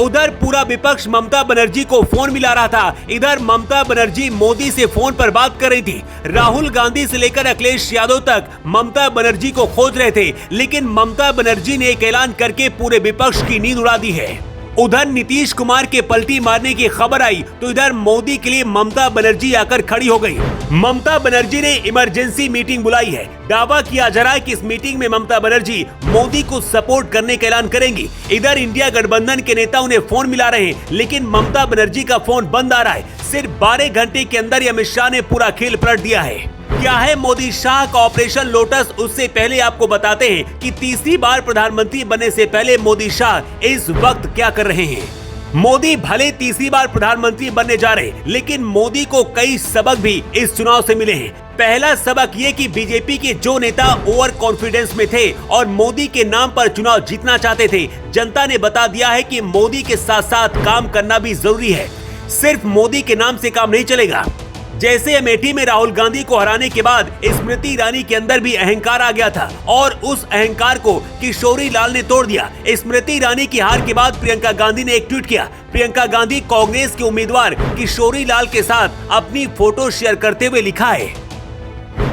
उधर पूरा विपक्ष ममता बनर्जी को फोन मिला रहा था। इधर ममता बनर्जी मोदी से फोन पर बात कर रही थी। राहुल गांधी से लेकर अखिलेश यादव तक ममता बनर्जी को खोज रहे थे, लेकिन ममता बनर्जी ने एक ऐलान करके पूरे विपक्ष की नींद उड़ा दी है। उधर नीतीश कुमार के पलटी मारने की खबर आई तो इधर मोदी के लिए ममता बनर्जी आकर खड़ी हो गई। ममता बनर्जी ने इमरजेंसी मीटिंग बुलाई है। दावा किया जा रहा है कि इस मीटिंग में ममता बनर्जी मोदी को सपोर्ट करने का ऐलान करेंगी। इधर इंडिया गठबंधन के नेता उन्हें फोन मिला रहे हैं, लेकिन ममता बनर्जी का फोन बंद आ रहा है। सिर्फ 12 घंटे के अंदर अमित शाह ने पूरा खेल पलट दिया है। क्या है मोदी शाह का ऑपरेशन लोटस, उससे पहले आपको बताते हैं कि तीसरी बार प्रधानमंत्री बनने से पहले मोदी शाह इस वक्त क्या कर रहे हैं। मोदी भले तीसरी बार प्रधानमंत्री बनने जा रहे, लेकिन मोदी को कई सबक भी इस चुनाव से मिले हैं। पहला सबक ये कि बीजेपी के जो नेता ओवर कॉन्फिडेंस में थे और मोदी के नाम पर चुनाव जीतना चाहते थे, जनता ने बता दिया है कि मोदी के साथ साथ काम करना भी जरूरी है। सिर्फ मोदी के नाम से काम नहीं चलेगा। जैसे अमेठी में राहुल गांधी को हराने के बाद स्मृति ईरानी के अंदर भी अहंकार आ गया था और उस अहंकार को किशोरी लाल ने तोड़ दिया। स्मृति ईरानी की हार के बाद प्रियंका गांधी ने एक ट्वीट किया। प्रियंका गांधी कांग्रेस के उम्मीदवार किशोरी लाल के साथ अपनी फोटो शेयर करते हुए लिखा है,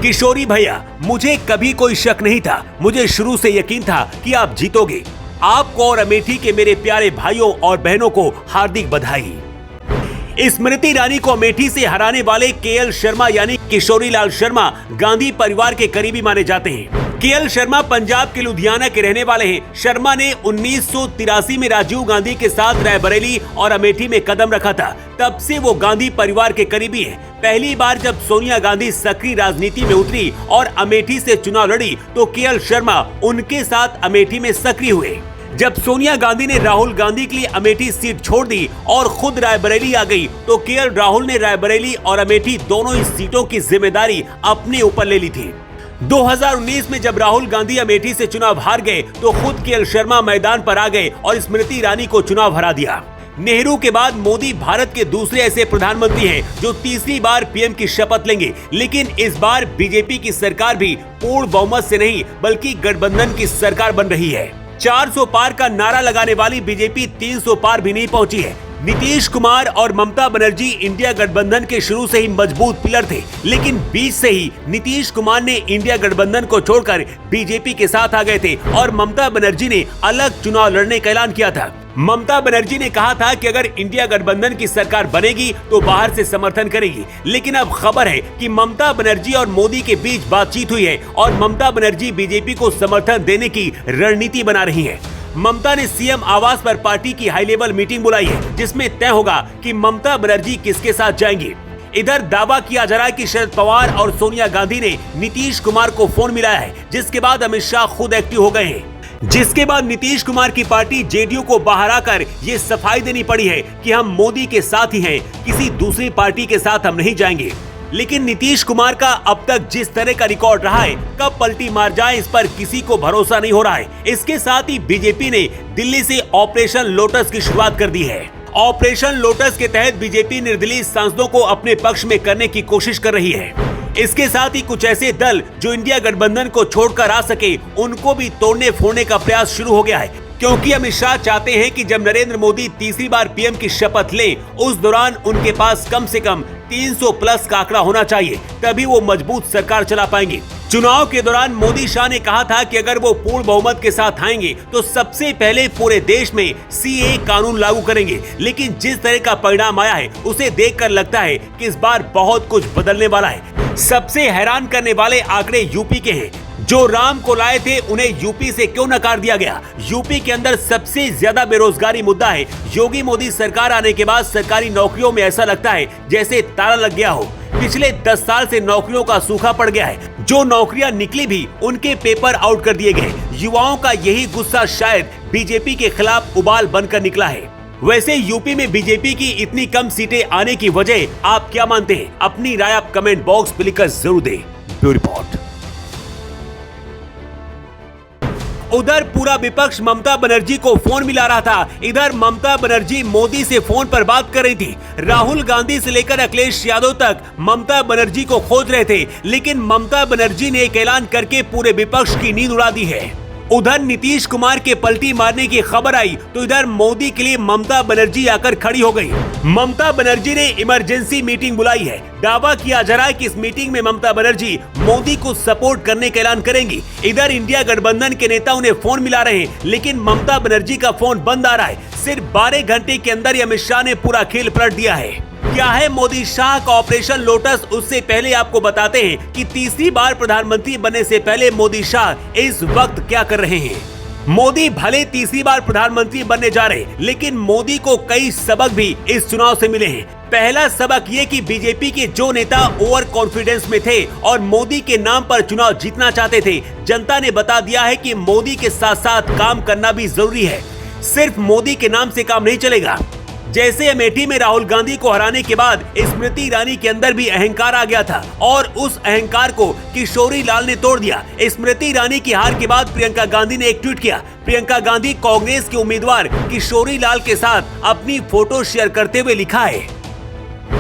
किशोरी भैया, मुझे कभी कोई शक नहीं था, मुझे शुरू से यकीन था कि आप जीतोगे। आपको और अमेठी के मेरे प्यारे भाइयों और बहनों को हार्दिक बधाई। स्मृति ईरानी को अमेठी से हराने वाले केएल शर्मा यानी किशोरी लाल शर्मा गांधी परिवार के करीबी माने जाते हैं। केएल शर्मा पंजाब के लुधियाना के रहने वाले हैं। शर्मा ने 1983 में राजीव गांधी के साथ रायबरेली और अमेठी में कदम रखा था। तब से वो गांधी परिवार के करीबी हैं। पहली बार जब सोनिया गांधी सक्रिय राजनीति में उतरी और अमेठी से चुनाव लड़ी तो केएल शर्मा उनके साथ अमेठी में सक्रिय हुए। जब सोनिया गांधी ने राहुल गांधी के लिए अमेठी सीट छोड़ दी और खुद रायबरेली आ गई तो केएल राहुल ने रायबरेली और अमेठी दोनों ही सीटों की जिम्मेदारी अपने ऊपर ले ली थी। 2019 में जब राहुल गांधी अमेठी से चुनाव हार गए तो खुद केएल शर्मा मैदान पर आ गए और स्मृति ईरानी को चुनाव हरा दिया। नेहरू के बाद मोदी भारत के दूसरे ऐसे प्रधानमंत्री हैं जो तीसरी बार पीएम की शपथ लेंगे, लेकिन इस बार बीजेपी की सरकार भी पूर्ण बहुमत से नहीं बल्कि गठबंधन की सरकार बन रही है। 400 पार का नारा लगाने वाली बीजेपी 300 पार भी नहीं पहुंची है। नीतीश कुमार और ममता बनर्जी इंडिया गठबंधन के शुरू से ही मजबूत पिलर थे, लेकिन बीच से ही नीतीश कुमार ने इंडिया गठबंधन को छोड़कर बीजेपी के साथ आ गए थे और ममता बनर्जी ने अलग चुनाव लड़ने का ऐलान किया था। ममता बनर्जी ने कहा था कि अगर इंडिया गठबंधन की सरकार बनेगी तो बाहर से समर्थन करेगी, लेकिन अब खबर है कि ममता बनर्जी और मोदी के बीच बातचीत हुई है और ममता बनर्जी बीजेपी को समर्थन देने की रणनीति बना रही है। ममता ने सीएम आवास पर पार्टी की हाई लेवल मीटिंग बुलाई है, जिसमें तय होगा कि ममता बनर्जी किसके साथ जाएंगी। इधर दावा किया जा रहा है कि शरद पवार और सोनिया गांधी ने नीतीश कुमार को फोन मिलाया है, जिसके बाद अमित शाह खुद एक्टिव हो गए हैं। जिसके बाद नीतीश कुमार की पार्टी जेडीयू को बाहर आकर ये सफाई देनी पड़ी है कि हम मोदी के साथ ही हैं, किसी दूसरी पार्टी के साथ हम नहीं जाएंगे। लेकिन नीतीश कुमार का अब तक जिस तरह का रिकॉर्ड रहा है, कब पलटी मार जाए इस पर किसी को भरोसा नहीं हो रहा है। इसके साथ ही बीजेपी ने दिल्ली से ऑपरेशन लोटस की शुरुआत कर दी है। ऑपरेशन लोटस के तहत बीजेपी निर्दलीय सांसदों को अपने पक्ष में करने की कोशिश कर रही है। इसके साथ ही कुछ ऐसे दल जो इंडिया गठबंधन को छोड़कर आ सके, उनको भी तोड़ने फोड़ने का प्रयास शुरू हो गया है, क्योंकि अमित शाह चाहते हैं कि जब नरेंद्र मोदी तीसरी बार पीएम की शपथ लें, उस दौरान उनके पास कम से कम 300 प्लस का आंकड़ा होना चाहिए, तभी वो मजबूत सरकार चला पाएंगे। चुनाव के दौरान मोदी शाह ने कहा था कि अगर वो पूर्ण बहुमत के साथ आएंगे तो सबसे पहले पूरे देश में सीए कानून लागू करेंगे, लेकिन जिस तरह का परिणाम आया है उसे देखकर लगता है कि इस बार बहुत कुछ बदलने वाला है। सबसे हैरान करने वाले आंकड़े यूपी के हैं। जो राम को लाए थे उन्हें यूपी से क्यों नकार दिया गया? यूपी के अंदर सबसे ज्यादा बेरोजगारी मुद्दा है। योगी मोदी सरकार आने के बाद सरकारी नौकरियों में ऐसा लगता है जैसे ताला लग गया हो। पिछले 10 साल से नौकरियों का सूखा पड़ गया है। जो नौकरियां निकली भी उनके पेपर आउट कर दिए गए। युवाओं का यही गुस्सा शायद बीजेपी के खिलाफ उबाल बनकर निकला है। वैसे यूपी में बीजेपी की इतनी कम सीटें आने की वजह आप क्या मानते हैं? अपनी राय आप कमेंट बॉक्स में लिखकर जरूर दें। Bureau report. उधर पूरा विपक्ष ममता बनर्जी को फोन मिला रहा था। इधर ममता बनर्जी मोदी से फोन पर बात कर रही थी। राहुल गांधी से लेकर अखिलेश यादव तक ममता बनर्जी को खोज रहे थे, लेकिन ममता बनर्जी ने एक ऐलान करके पूरे विपक्ष की नींद उड़ा दी है। उधर नीतीश कुमार के पलटी मारने की खबर आई तो इधर मोदी के लिए ममता बनर्जी आकर खड़ी हो गई। ममता बनर्जी ने इमरजेंसी मीटिंग बुलाई है। दावा किया जा रहा है कि इस मीटिंग में ममता बनर्जी मोदी को सपोर्ट करने का ऐलान करेंगी। इधर इंडिया गठबंधन के नेता उन्हें फोन मिला रहे हैं, लेकिन ममता बनर्जी का फोन बंद आ रहा है। सिर्फ 12 घंटे के अंदर अमित शाह ने पूरा खेल पलट दिया है। क्या है मोदी शाह का ऑपरेशन लोटस, उससे पहले आपको बताते हैं कि तीसरी बार प्रधानमंत्री बनने से पहले मोदी शाह इस वक्त क्या कर रहे हैं। मोदी भले तीसरी बार प्रधानमंत्री बनने जा रहे, लेकिन मोदी को कई सबक भी इस चुनाव से मिले हैं। पहला सबक ये कि बीजेपी के जो नेता ओवर कॉन्फिडेंस में थे और मोदी के नाम पर चुनाव जीतना चाहते थे, जनता ने बता दिया है कि मोदी के साथ साथ काम करना भी जरूरी है। सिर्फ मोदी के नाम से काम नहीं चलेगा। जैसे अमेठी में राहुल गांधी को हराने के बाद स्मृति ईरानी के अंदर भी अहंकार आ गया था और उस अहंकार को किशोरी लाल ने तोड़ दिया। स्मृति ईरानी की हार के बाद प्रियंका गांधी ने एक ट्वीट किया। प्रियंका गांधी कांग्रेस के उम्मीदवार किशोरी लाल के साथ अपनी फोटो शेयर करते हुए लिखा है,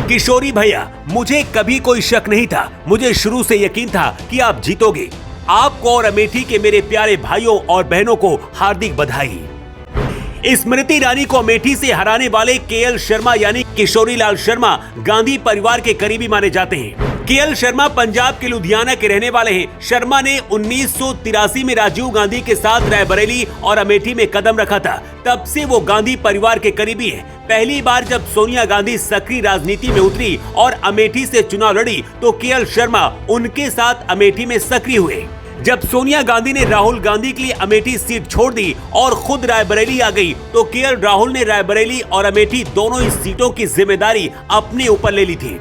किशोरी भैया, मुझे कभी कोई शक नहीं था, मुझे शुरू से यकीन था कि आप जीतोगे। आपको और अमेठी के मेरे प्यारे भाइयों और बहनों को हार्दिक बधाई। स्मृति ईरानी को अमेठी से हराने वाले केएल शर्मा यानी किशोरी लाल शर्मा गांधी परिवार के करीबी माने जाते हैं। केएल शर्मा पंजाब के लुधियाना के रहने वाले हैं। शर्मा ने 1983 में राजीव गांधी के साथ रायबरेली और अमेठी में कदम रखा था। तब से वो गांधी परिवार के करीबी हैं। पहली बार जब सोनिया गांधी सक्रिय राजनीति में उतरी और अमेठी से चुनाव लड़ी तो केएल शर्मा उनके साथ अमेठी में सक्रिय हुए। जब सोनिया गांधी ने राहुल गांधी के लिए अमेठी सीट छोड़ दी और खुद रायबरेली आ गई तो केएल राहुल ने रायबरेली और अमेठी दोनों ही सीटों की जिम्मेदारी अपने ऊपर ले ली थी।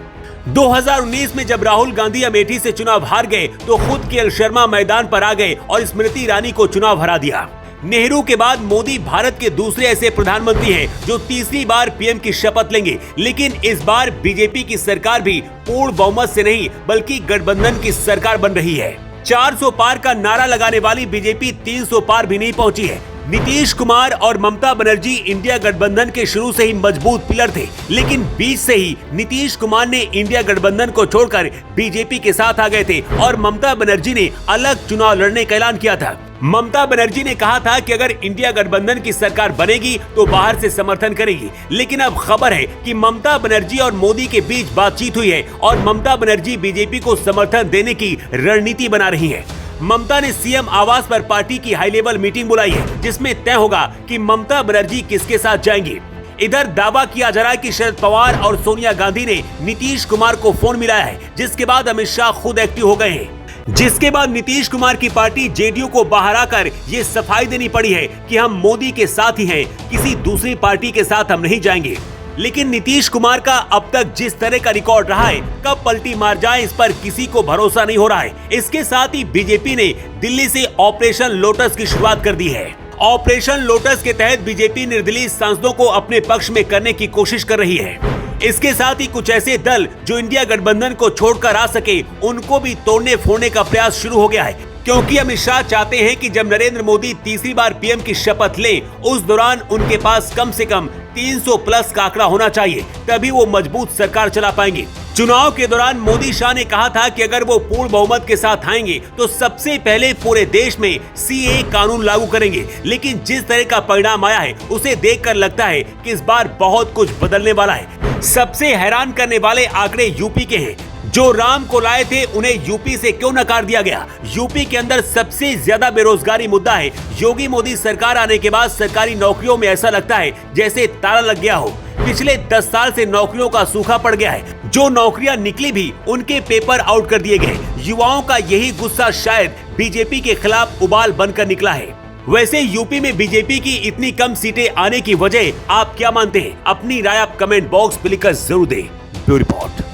2019 में जब राहुल गांधी अमेठी से चुनाव हार गए तो खुद केएल शर्मा मैदान पर आ गए और स्मृति ईरानी को चुनाव हरा दिया। नेहरू के बाद मोदी भारत के दूसरे ऐसे प्रधानमंत्री हैं जो तीसरी बार पीएम की शपथ लेंगे, लेकिन इस बार बीजेपी की सरकार भी पूर्ण बहुमत से नहीं बल्कि गठबंधन की सरकार बन रही है। 400 पार का नारा लगाने वाली बीजेपी 300 पार भी नहीं पहुंची है। नीतीश कुमार और ममता बनर्जी इंडिया गठबंधन के शुरू से ही मजबूत पिलर थे, लेकिन बीच से ही नीतीश कुमार ने इंडिया गठबंधन को छोड़कर बीजेपी के साथ आ गए थे और ममता बनर्जी ने अलग चुनाव लड़ने का ऐलान किया था। ममता बनर्जी ने कहा था कि अगर इंडिया गठबंधन की सरकार बनेगी तो बाहर से समर्थन करेगी, लेकिन अब खबर है कि ममता बनर्जी और मोदी के बीच बातचीत हुई है और ममता बनर्जी बीजेपी को समर्थन देने की रणनीति बना रही है। ममता ने सीएम आवास पर पार्टी की हाई लेवल मीटिंग बुलाई है, जिसमें तय होगा कि ममता बनर्जी किसके साथ जाएंगी। इधर दावा किया जा रहा है कि शरद पवार और सोनिया गांधी ने नीतीश कुमार को फोन मिलाया है, जिसके बाद अमित शाह खुद एक्टिव हो गए हैं। जिसके बाद नीतीश कुमार की पार्टी जेडीयू को बाहर आकर ये सफाई देनी पड़ी है कि हम मोदी के साथ ही हैं, किसी दूसरी पार्टी के साथ हम नहीं जाएंगे। लेकिन नीतीश कुमार का अब तक जिस तरह का रिकॉर्ड रहा है, कब पलटी मार जाए इस पर किसी को भरोसा नहीं हो रहा है। इसके साथ ही बीजेपी ने दिल्ली से ऑपरेशन लोटस की शुरुआत कर दी है। ऑपरेशन लोटस के तहत बीजेपी निर्दलीय सांसदों को अपने पक्ष में करने की कोशिश कर रही है। इसके साथ ही कुछ ऐसे दल जो इंडिया गठबंधन को छोड़कर आ सके, उनको भी तोड़ने फोड़ने का प्रयास शुरू हो गया है, क्योंकि अमित शाह चाहते हैं कि जब नरेंद्र मोदी तीसरी बार पीएम की शपथ लें, उस दौरान उनके पास कम से कम 300 प्लस का आंकड़ा होना चाहिए, तभी वो मजबूत सरकार चला पाएंगे। चुनाव के दौरान मोदी शाह ने कहा था कि अगर वो पूर्ण बहुमत के साथ आएंगे तो सबसे पहले पूरे देश में सीए कानून लागू करेंगे, लेकिन जिस तरह का परिणाम आया है उसे देखकर लगता है कि इस बार बहुत कुछ बदलने वाला है। सबसे हैरान करने वाले आंकड़े यूपी के हैं। जो राम को लाए थे उन्हें यूपी से क्यों नकार दिया गया? यूपी के अंदर सबसे ज्यादा बेरोजगारी मुद्दा है। योगी मोदी सरकार आने के बाद सरकारी नौकरियों में ऐसा लगता है जैसे ताला लग गया हो। पिछले 10 साल से नौकरियों का सूखा पड़ गया है। जो नौकरियां निकली भी उनके पेपर आउट कर दिए गए। युवाओं का यही गुस्सा शायद बीजेपी के खिलाफ उबाल बनकर निकला है। वैसे यूपी में बीजेपी की इतनी कम सीटें आने की वजह आप क्या मानते हैं? अपनी राय आप कमेंट बॉक्स में लिखकर जरूर दें। Bureau report.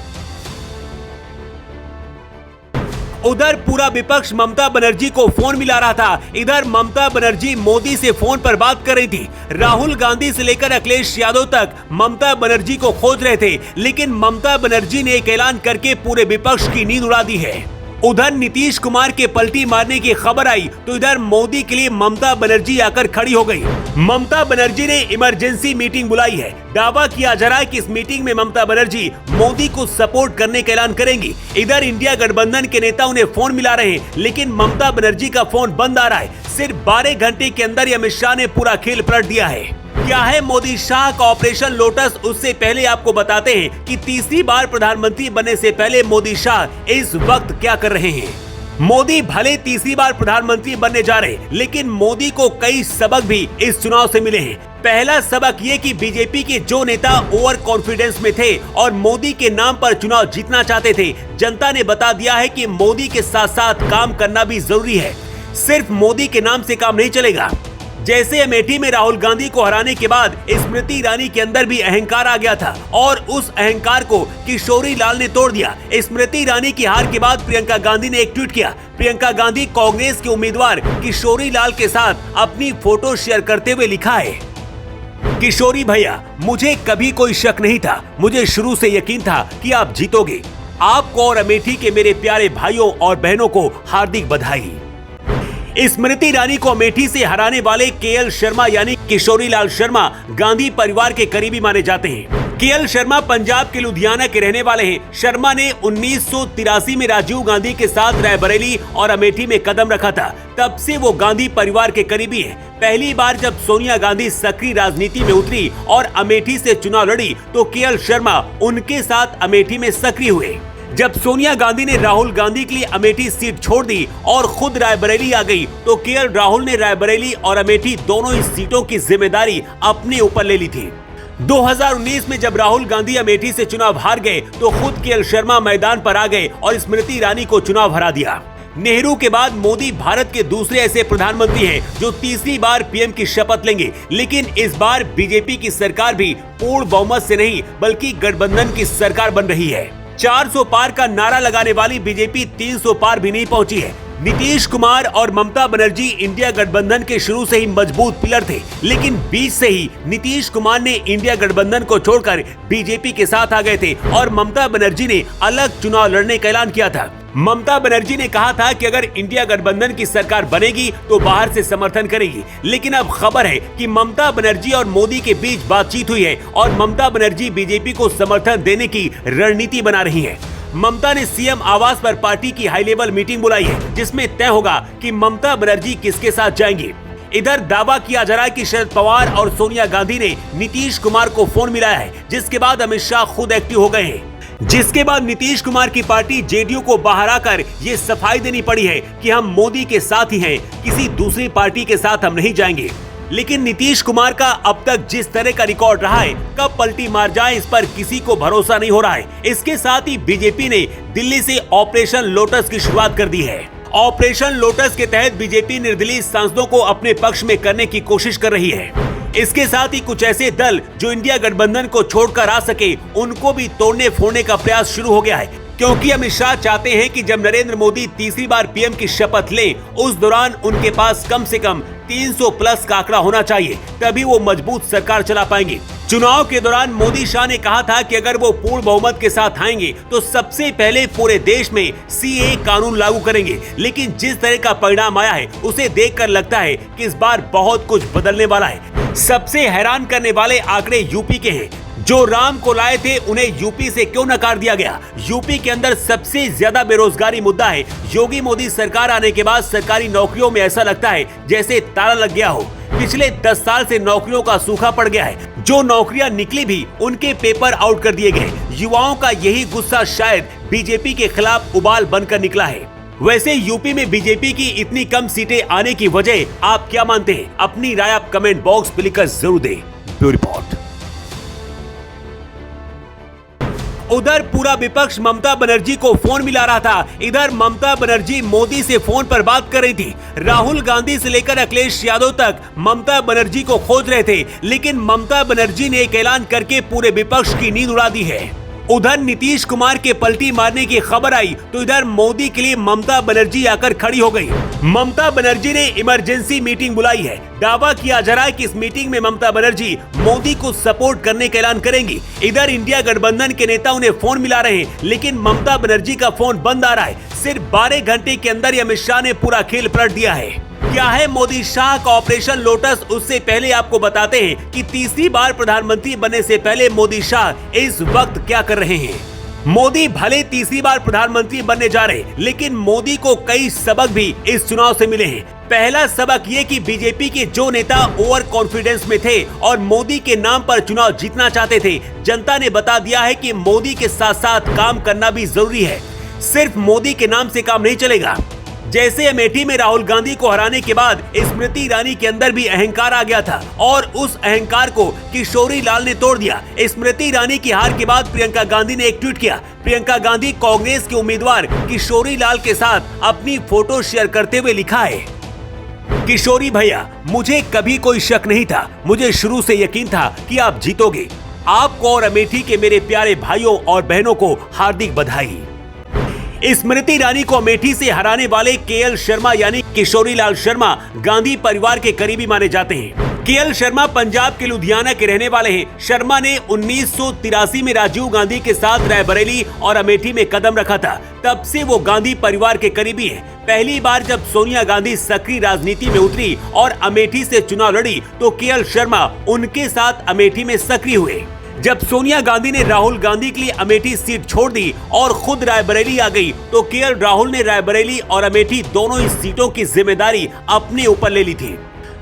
उधर पूरा विपक्ष ममता बनर्जी को फोन मिला रहा था। इधर ममता बनर्जी मोदी से फोन पर बात कर रही थी। राहुल गांधी से लेकर अखिलेश यादव तक ममता बनर्जी को खोज रहे थे, लेकिन ममता बनर्जी ने एक ऐलान करके पूरे विपक्ष की नींद उड़ा दी है। उधर नीतीश कुमार के पलटी मारने की खबर आई तो इधर मोदी के लिए ममता बनर्जी आकर खड़ी हो गई। ममता बनर्जी ने इमरजेंसी मीटिंग बुलाई है। दावा किया जा रहा है कि इस मीटिंग में ममता बनर्जी मोदी को सपोर्ट करने का ऐलान करेंगी। इधर इंडिया गठबंधन के नेता उन्हें फोन मिला रहे हैं, लेकिन ममता बनर्जी का फोन बंद आ रहा है। सिर्फ 12 घंटे के अंदर ही अमित शाह ने पूरा खेल पलट दिया है। क्या है मोदी शाह का ऑपरेशन लोटस, उससे पहले आपको बताते हैं कि तीसरी बार प्रधानमंत्री बनने से पहले मोदी शाह इस वक्त क्या कर रहे हैं। मोदी भले तीसरी बार प्रधानमंत्री बनने जा रहे, लेकिन मोदी को कई सबक भी इस चुनाव से मिले हैं। पहला सबक ये कि बीजेपी के जो नेता ओवर कॉन्फिडेंस में थे और मोदी के नाम पर चुनाव जीतना चाहते थे, जनता ने बता दिया है कि मोदी के साथ साथ काम करना भी जरूरी है। सिर्फ मोदी के नाम से काम नहीं चलेगा। जैसे अमेठी में राहुल गांधी को हराने के बाद स्मृति ईरानी के अंदर भी अहंकार आ गया था और उस अहंकार को किशोरी लाल ने तोड़ दिया। स्मृति ईरानी की हार के बाद प्रियंका गांधी ने एक ट्वीट किया। प्रियंका गांधी कांग्रेस के उम्मीदवार किशोरी लाल के साथ अपनी फोटो शेयर करते हुए लिखा है, किशोरी भैया, मुझे कभी कोई शक नहीं था, मुझे शुरू से यकीन था कि आप जीतोगे। आपको और अमेठी के मेरे प्यारे भाइयों और बहनों को हार्दिक बधाई। स्मृति ईरानी को अमेठी से हराने वाले केएल शर्मा यानी किशोरी लाल शर्मा गांधी परिवार के करीबी माने जाते हैं। केएल शर्मा पंजाब के लुधियाना के रहने वाले हैं। शर्मा ने 1983 में राजीव गांधी के साथ रायबरेली और अमेठी में कदम रखा था। तब से वो गांधी परिवार के करीबी हैं। पहली बार जब सोनिया गांधी सक्रिय राजनीति में उतरी और अमेठी से चुनाव लड़ी तो केएल शर्मा उनके साथ अमेठी में सक्रिय हुए। जब सोनिया गांधी ने राहुल गांधी के लिए अमेठी सीट छोड़ दी और खुद रायबरेली आ गई तो केएल राहुल ने रायबरेली और अमेठी दोनों ही सीटों की जिम्मेदारी अपने ऊपर ले ली थी। 2019 में जब राहुल गांधी अमेठी से चुनाव हार गए तो खुद केएल शर्मा मैदान पर आ गए और स्मृति ईरानी को चुनाव हरा दिया। नेहरू के बाद मोदी भारत के दूसरे ऐसे प्रधानमंत्री हैं जो तीसरी बार पीएम की शपथ लेंगे, लेकिन इस बार बीजेपी की सरकार भी पूर्ण बहुमत से नहीं बल्कि गठबंधन की सरकार बन रही है। 400 पार का नारा लगाने वाली बीजेपी 300 पार भी नहीं पहुंची है। नीतीश कुमार और ममता बनर्जी इंडिया गठबंधन के शुरू से ही मजबूत पिलर थे, लेकिन बीच से ही नीतीश कुमार ने इंडिया गठबंधन को छोड़कर बीजेपी के साथ आ गए थे और ममता बनर्जी ने अलग चुनाव लड़ने का ऐलान किया था। ममता बनर्जी ने कहा था कि अगर इंडिया गठबंधन की सरकार बनेगी तो बाहर से समर्थन करेगी, लेकिन अब खबर है कि ममता बनर्जी और मोदी के बीच बातचीत हुई है और ममता बनर्जी बीजेपी को समर्थन देने की रणनीति बना रही है। ममता ने सीएम आवास पर पार्टी की हाई लेवल मीटिंग बुलाई है, जिसमें तय होगा कि ममता बनर्जी किसके साथ जाएंगी। इधर दावा किया जा रहा है कि शरद पवार और सोनिया गांधी ने नीतीश कुमार को फोन मिलाया है, जिसके बाद अमित शाह खुद एक्टिव हो गए हैं। जिसके बाद नीतीश कुमार की पार्टी जेडीयू को बाहर आकर ये सफाई देनी पड़ी है कि हम मोदी के साथ ही हैं, किसी दूसरी पार्टी के साथ हम नहीं जाएंगे। लेकिन नीतीश कुमार का अब तक जिस तरह का रिकॉर्ड रहा है, कब पलटी मार जाए इस पर किसी को भरोसा नहीं हो रहा है। इसके साथ ही बीजेपी ने दिल्ली से ऑपरेशन लोटस की शुरुआत कर दी है। ऑपरेशन लोटस के तहत बीजेपी निर्दलीय सांसदों को अपने पक्ष में करने की कोशिश कर रही है। इसके साथ ही कुछ ऐसे दल जो इंडिया गठबंधन को छोड़कर आ सके, उनको भी तोड़ने फोड़ने का प्रयास शुरू हो गया है, क्योंकि अमित शाह चाहते हैं कि जब नरेंद्र मोदी तीसरी बार पीएम की शपथ लें, उस दौरान उनके पास कम से कम 300 प्लस का आंकड़ा होना चाहिए, तभी वो मजबूत सरकार चला पाएंगे। चुनाव के दौरान मोदी शाह ने कहा था कि अगर वो पूर्ण बहुमत के साथ आएंगे तो सबसे पहले पूरे देश में सीए कानून लागू करेंगे, लेकिन जिस तरह का परिणाम आया है उसे देखकर लगता है कि इस बार बहुत कुछ बदलने वाला है। सबसे हैरान करने वाले आंकड़े यूपी के हैं। जो राम को लाए थे उन्हें यूपी से क्यों नकार दिया गया? यूपी के अंदर सबसे ज्यादा बेरोजगारी मुद्दा है। योगी मोदी सरकार आने के बाद सरकारी नौकरियों में ऐसा लगता है जैसे ताला लग गया हो। पिछले 10 साल से नौकरियों का सूखा पड़ गया है। जो नौकरियां निकली भी उनके पेपर आउट कर दिए गए। युवाओं का यही गुस्सा शायद बीजेपी के खिलाफ उबाल बनकर निकला है। वैसे यूपी में बीजेपी की इतनी कम सीटें आने की वजह आप क्या मानते हैं? अपनी राय आप कमेंट बॉक्स में लिखकर जरूर दें। Bureau report. उधर पूरा विपक्ष ममता बनर्जी को फोन मिला रहा था। इधर ममता बनर्जी मोदी से फोन पर बात कर रही थी। राहुल गांधी से लेकर अखिलेश यादव तक ममता बनर्जी को खोज रहे थे, लेकिन ममता बनर्जी ने एक ऐलान करके पूरे विपक्ष की नींद उड़ा दी है। उधर नीतीश कुमार के पलटी मारने की खबर आई तो इधर मोदी के लिए ममता बनर्जी आकर खड़ी हो गई। ममता बनर्जी ने इमरजेंसी मीटिंग बुलाई है। दावा किया जा रहा है कि इस मीटिंग में ममता बनर्जी मोदी को सपोर्ट करने का ऐलान करेंगी। इधर इंडिया गठबंधन के नेता उन्हें फोन मिला रहे हैं, लेकिन ममता बनर्जी का फोन बंद आ रहा है। सिर्फ 12 घंटे के अंदर अमित शाह ने पूरा खेल पलट दिया है। क्या है मोदी शाह का ऑपरेशन लोटस, उससे पहले आपको बताते हैं कि तीसरी बार प्रधानमंत्री बनने से पहले मोदी शाह इस वक्त क्या कर रहे हैं। मोदी भले तीसरी बार प्रधानमंत्री बनने जा रहे, लेकिन मोदी को कई सबक भी इस चुनाव से मिले हैं। पहला सबक ये कि बीजेपी के जो नेता ओवर कॉन्फिडेंस में थे और मोदी के नाम पर चुनाव जीतना चाहते थे, जनता ने बता दिया है कि मोदी के साथ साथ काम करना भी जरूरी है। सिर्फ मोदी के नाम से काम नहीं चलेगा। जैसे अमेठी में राहुल गांधी को हराने के बाद स्मृति ईरानी के अंदर भी अहंकार आ गया था और उस अहंकार को किशोरी लाल ने तोड़ दिया। स्मृति ईरानी की हार के बाद प्रियंका गांधी ने एक ट्वीट किया। प्रियंका गांधी कांग्रेस के उम्मीदवार किशोरी लाल के साथ अपनी फोटो शेयर करते हुए लिखा है, किशोरी भैया, मुझे कभी कोई शक नहीं था, मुझे शुरू से यकीन था कि आप जीतोगे। आपको और अमेठी के मेरे प्यारे भाइयों और बहनों को हार्दिक बधाई। स्मृति ईरानी को अमेठी से हराने वाले केएल शर्मा यानी किशोरी लाल शर्मा गांधी परिवार के करीबी माने जाते हैं। केएल शर्मा पंजाब के लुधियाना के रहने वाले हैं। शर्मा ने 1983 में राजीव गांधी के साथ रायबरेली और अमेठी में कदम रखा था। तब से वो गांधी परिवार के करीबी हैं। पहली बार जब सोनिया गांधी सक्रिय राजनीति में उतरी और अमेठी से चुनाव लड़ी तो केएल शर्मा उनके साथ अमेठी में सक्रिय हुए। जब सोनिया गांधी ने राहुल गांधी के लिए अमेठी सीट छोड़ दी और खुद रायबरेली आ गई तो केएल राहुल ने रायबरेली और अमेठी दोनों ही सीटों की जिम्मेदारी अपने ऊपर ले ली थी।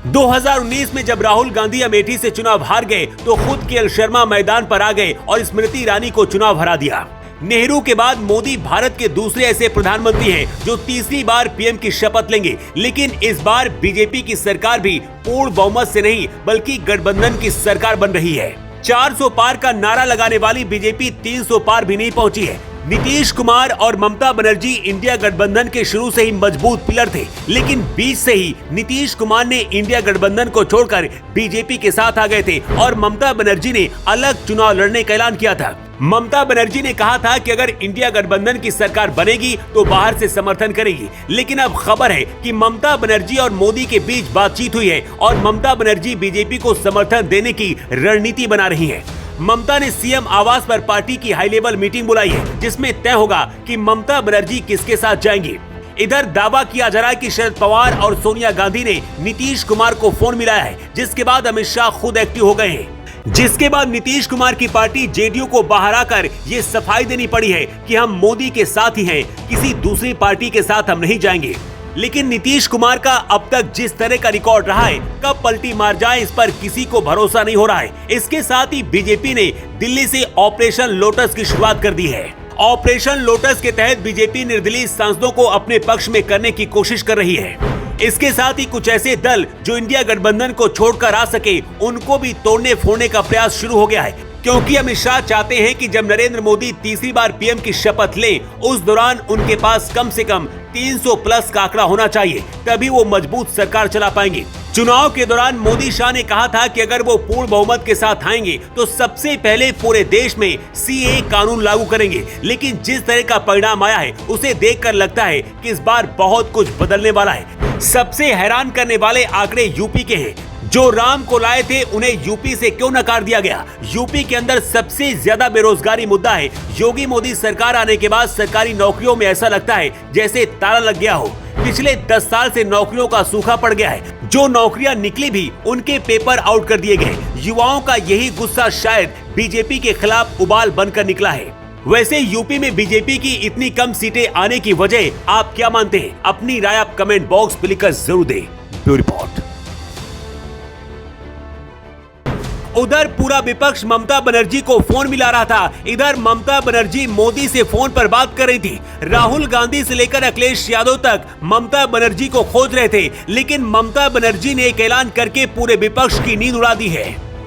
2019 में जब राहुल गांधी अमेठी से चुनाव हार गए तो खुद केएल शर्मा मैदान पर आ गए और स्मृति ईरानी को चुनाव हरा दिया। नेहरू के बाद मोदी भारत के दूसरे ऐसे प्रधानमंत्री हैं जो तीसरी बार पीएम की शपथ लेंगे, लेकिन इस बार बीजेपी की सरकार भी पूर्ण बहुमत से नहीं बल्कि गठबंधन की सरकार बन रही है। 400 पार का नारा लगाने वाली बीजेपी 300 पार भी नहीं पहुंची है। नीतीश कुमार और ममता बनर्जी इंडिया गठबंधन के शुरू से ही मजबूत पिलर थे, लेकिन बीच से ही नीतीश कुमार ने इंडिया गठबंधन को छोड़कर बीजेपी के साथ आ गए थे और ममता बनर्जी ने अलग चुनाव लड़ने का ऐलान किया था। ममता बनर्जी ने कहा था कि अगर इंडिया गठबंधन की सरकार बनेगी तो बाहर से समर्थन करेगी, लेकिन अब खबर है कि ममता बनर्जी और मोदी के बीच बातचीत हुई है और ममता बनर्जी बीजेपी को समर्थन देने की रणनीति बना रही है। ममता ने सीएम आवास पर पार्टी की हाई लेवल मीटिंग बुलाई है, जिसमें तय होगा कि ममता बनर्जी किसके साथ जाएंगी। इधर दावा किया जा रहा है कि शरद पवार और सोनिया गांधी ने नीतीश कुमार को फोन मिलाया है, जिसके बाद अमित शाह खुद एक्टिव हो गए हैं। जिसके बाद नीतीश कुमार की पार्टी जेडीयू को बाहर आकर ये सफाई देनी पड़ी है कि हम मोदी के साथ ही हैं, किसी दूसरी पार्टी के साथ हम नहीं जाएंगे। लेकिन नीतीश कुमार का अब तक जिस तरह का रिकॉर्ड रहा है, कब पलटी मार जाए इस पर किसी को भरोसा नहीं हो रहा है। इसके साथ ही बीजेपी ने दिल्ली से ऑपरेशन लोटस की शुरुआत कर दी है। ऑपरेशन लोटस के तहत बीजेपी निर्दलीय सांसदों को अपने पक्ष में करने की कोशिश कर रही है। इसके साथ ही कुछ ऐसे दल जो इंडिया गठबंधन को छोड़कर आ सके, उनको भी तोड़ने फोड़ने का प्रयास शुरू हो गया है, क्योंकि अमित शाह चाहते हैं कि जब नरेंद्र मोदी तीसरी बार पीएम की शपथ लें, उस दौरान उनके पास कम से कम 300 प्लस का आंकड़ा होना चाहिए, तभी वो मजबूत सरकार चला पाएंगे। चुनाव के दौरान मोदी शाह ने कहा था कि अगर वो पूर्ण बहुमत के साथ आएंगे तो सबसे पहले पूरे देश में सीए कानून लागू करेंगे, लेकिन जिस तरह का परिणाम आया है उसे देखकर लगता है कि इस बार बहुत कुछ बदलने वाला है। सबसे हैरान करने वाले आंकड़े यूपी के हैं। जो राम को लाए थे उन्हें यूपी से क्यों नकार दिया गया। यूपी के अंदर सबसे ज्यादा बेरोजगारी मुद्दा है। योगी मोदी सरकार आने के बाद सरकारी नौकरियों में ऐसा लगता है जैसे ताला लग गया हो। पिछले 10 साल से नौकरियों का सूखा पड़ गया है। जो नौकरियां निकली भी उनके पेपर आउट कर दिए गए। युवाओं का यही गुस्सा शायद बीजेपी के खिलाफ उबाल बनकर निकला है। वैसे यूपी में बीजेपी की इतनी कम सीटें आने की वजह आप क्या मानते हैं? अपनी राय आप कमेंट बॉक्स में लिखकर जरूर दें। Bureau report. उधर पूरा विपक्ष ममता बनर्जी को फोन मिला रहा था। इधर ममता बनर्जी मोदी से फोन पर बात कर रही थी। राहुल गांधी से लेकर अखिलेश यादव तक ममता बनर्जी को खोज रहे थे, लेकिन ममता बनर्जी ने एक ऐलान करके पूरे विपक्ष की नींद उड़ा दी है।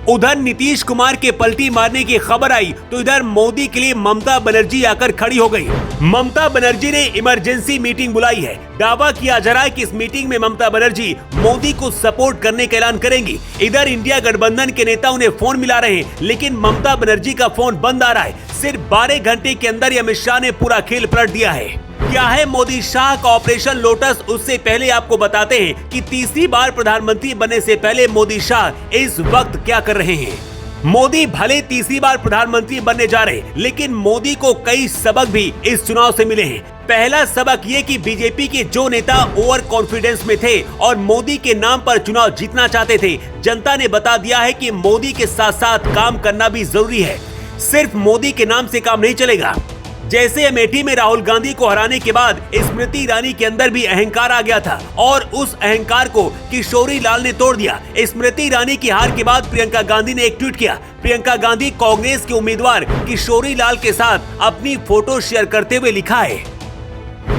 उधर नीतीश कुमार के पलटी मारने की खबर आई तो इधर मोदी के लिए ममता बनर्जी आकर खड़ी हो गई। ममता बनर्जी ने इमरजेंसी मीटिंग बुलाई है। दावा किया जा रहा है कि इस मीटिंग में ममता बनर्जी मोदी को सपोर्ट करने का ऐलान करेंगी। इधर इंडिया गठबंधन के नेता उन्हें फोन मिला रहे हैं, लेकिन ममता बनर्जी का फोन बंद आ रहा है। सिर्फ 12 घंटे के अंदर ही अमित शाह ने पूरा खेल पलट दिया है। क्या है मोदी शाह का ऑपरेशन लोटस, उससे पहले आपको बताते हैं कि तीसरी बार प्रधानमंत्री बनने से पहले मोदी शाह इस वक्त क्या कर रहे हैं। मोदी भले तीसरी बार प्रधानमंत्री बनने जा रहे, लेकिन मोदी को कई सबक भी इस चुनाव से मिले हैं। पहला सबक ये कि बीजेपी के जो नेता ओवर कॉन्फिडेंस में थे और मोदी के नाम पर चुनाव जीतना चाहते थे, जनता ने बता दिया है कि मोदी के साथ साथ काम करना भी जरूरी है। सिर्फ मोदी के नाम से काम नहीं चलेगा। जैसे अमेठी में राहुल गांधी को हराने के बाद स्मृति ईरानी के अंदर भी अहंकार आ गया था और उस अहंकार को किशोरी लाल ने तोड़ दिया। स्मृति ईरानी की हार के बाद प्रियंका गांधी ने एक ट्वीट किया। प्रियंका गांधी कांग्रेस के उम्मीदवार किशोरी लाल के साथ अपनी फोटो शेयर करते हुए लिखा है,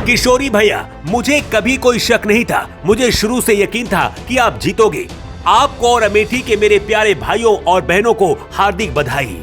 किशोरी भैया, मुझे कभी कोई शक नहीं था, मुझे शुरू से यकीन था कि आप जीतोगे। आपको और अमेठी के मेरे प्यारे भाइयों और बहनों को हार्दिक बधाई।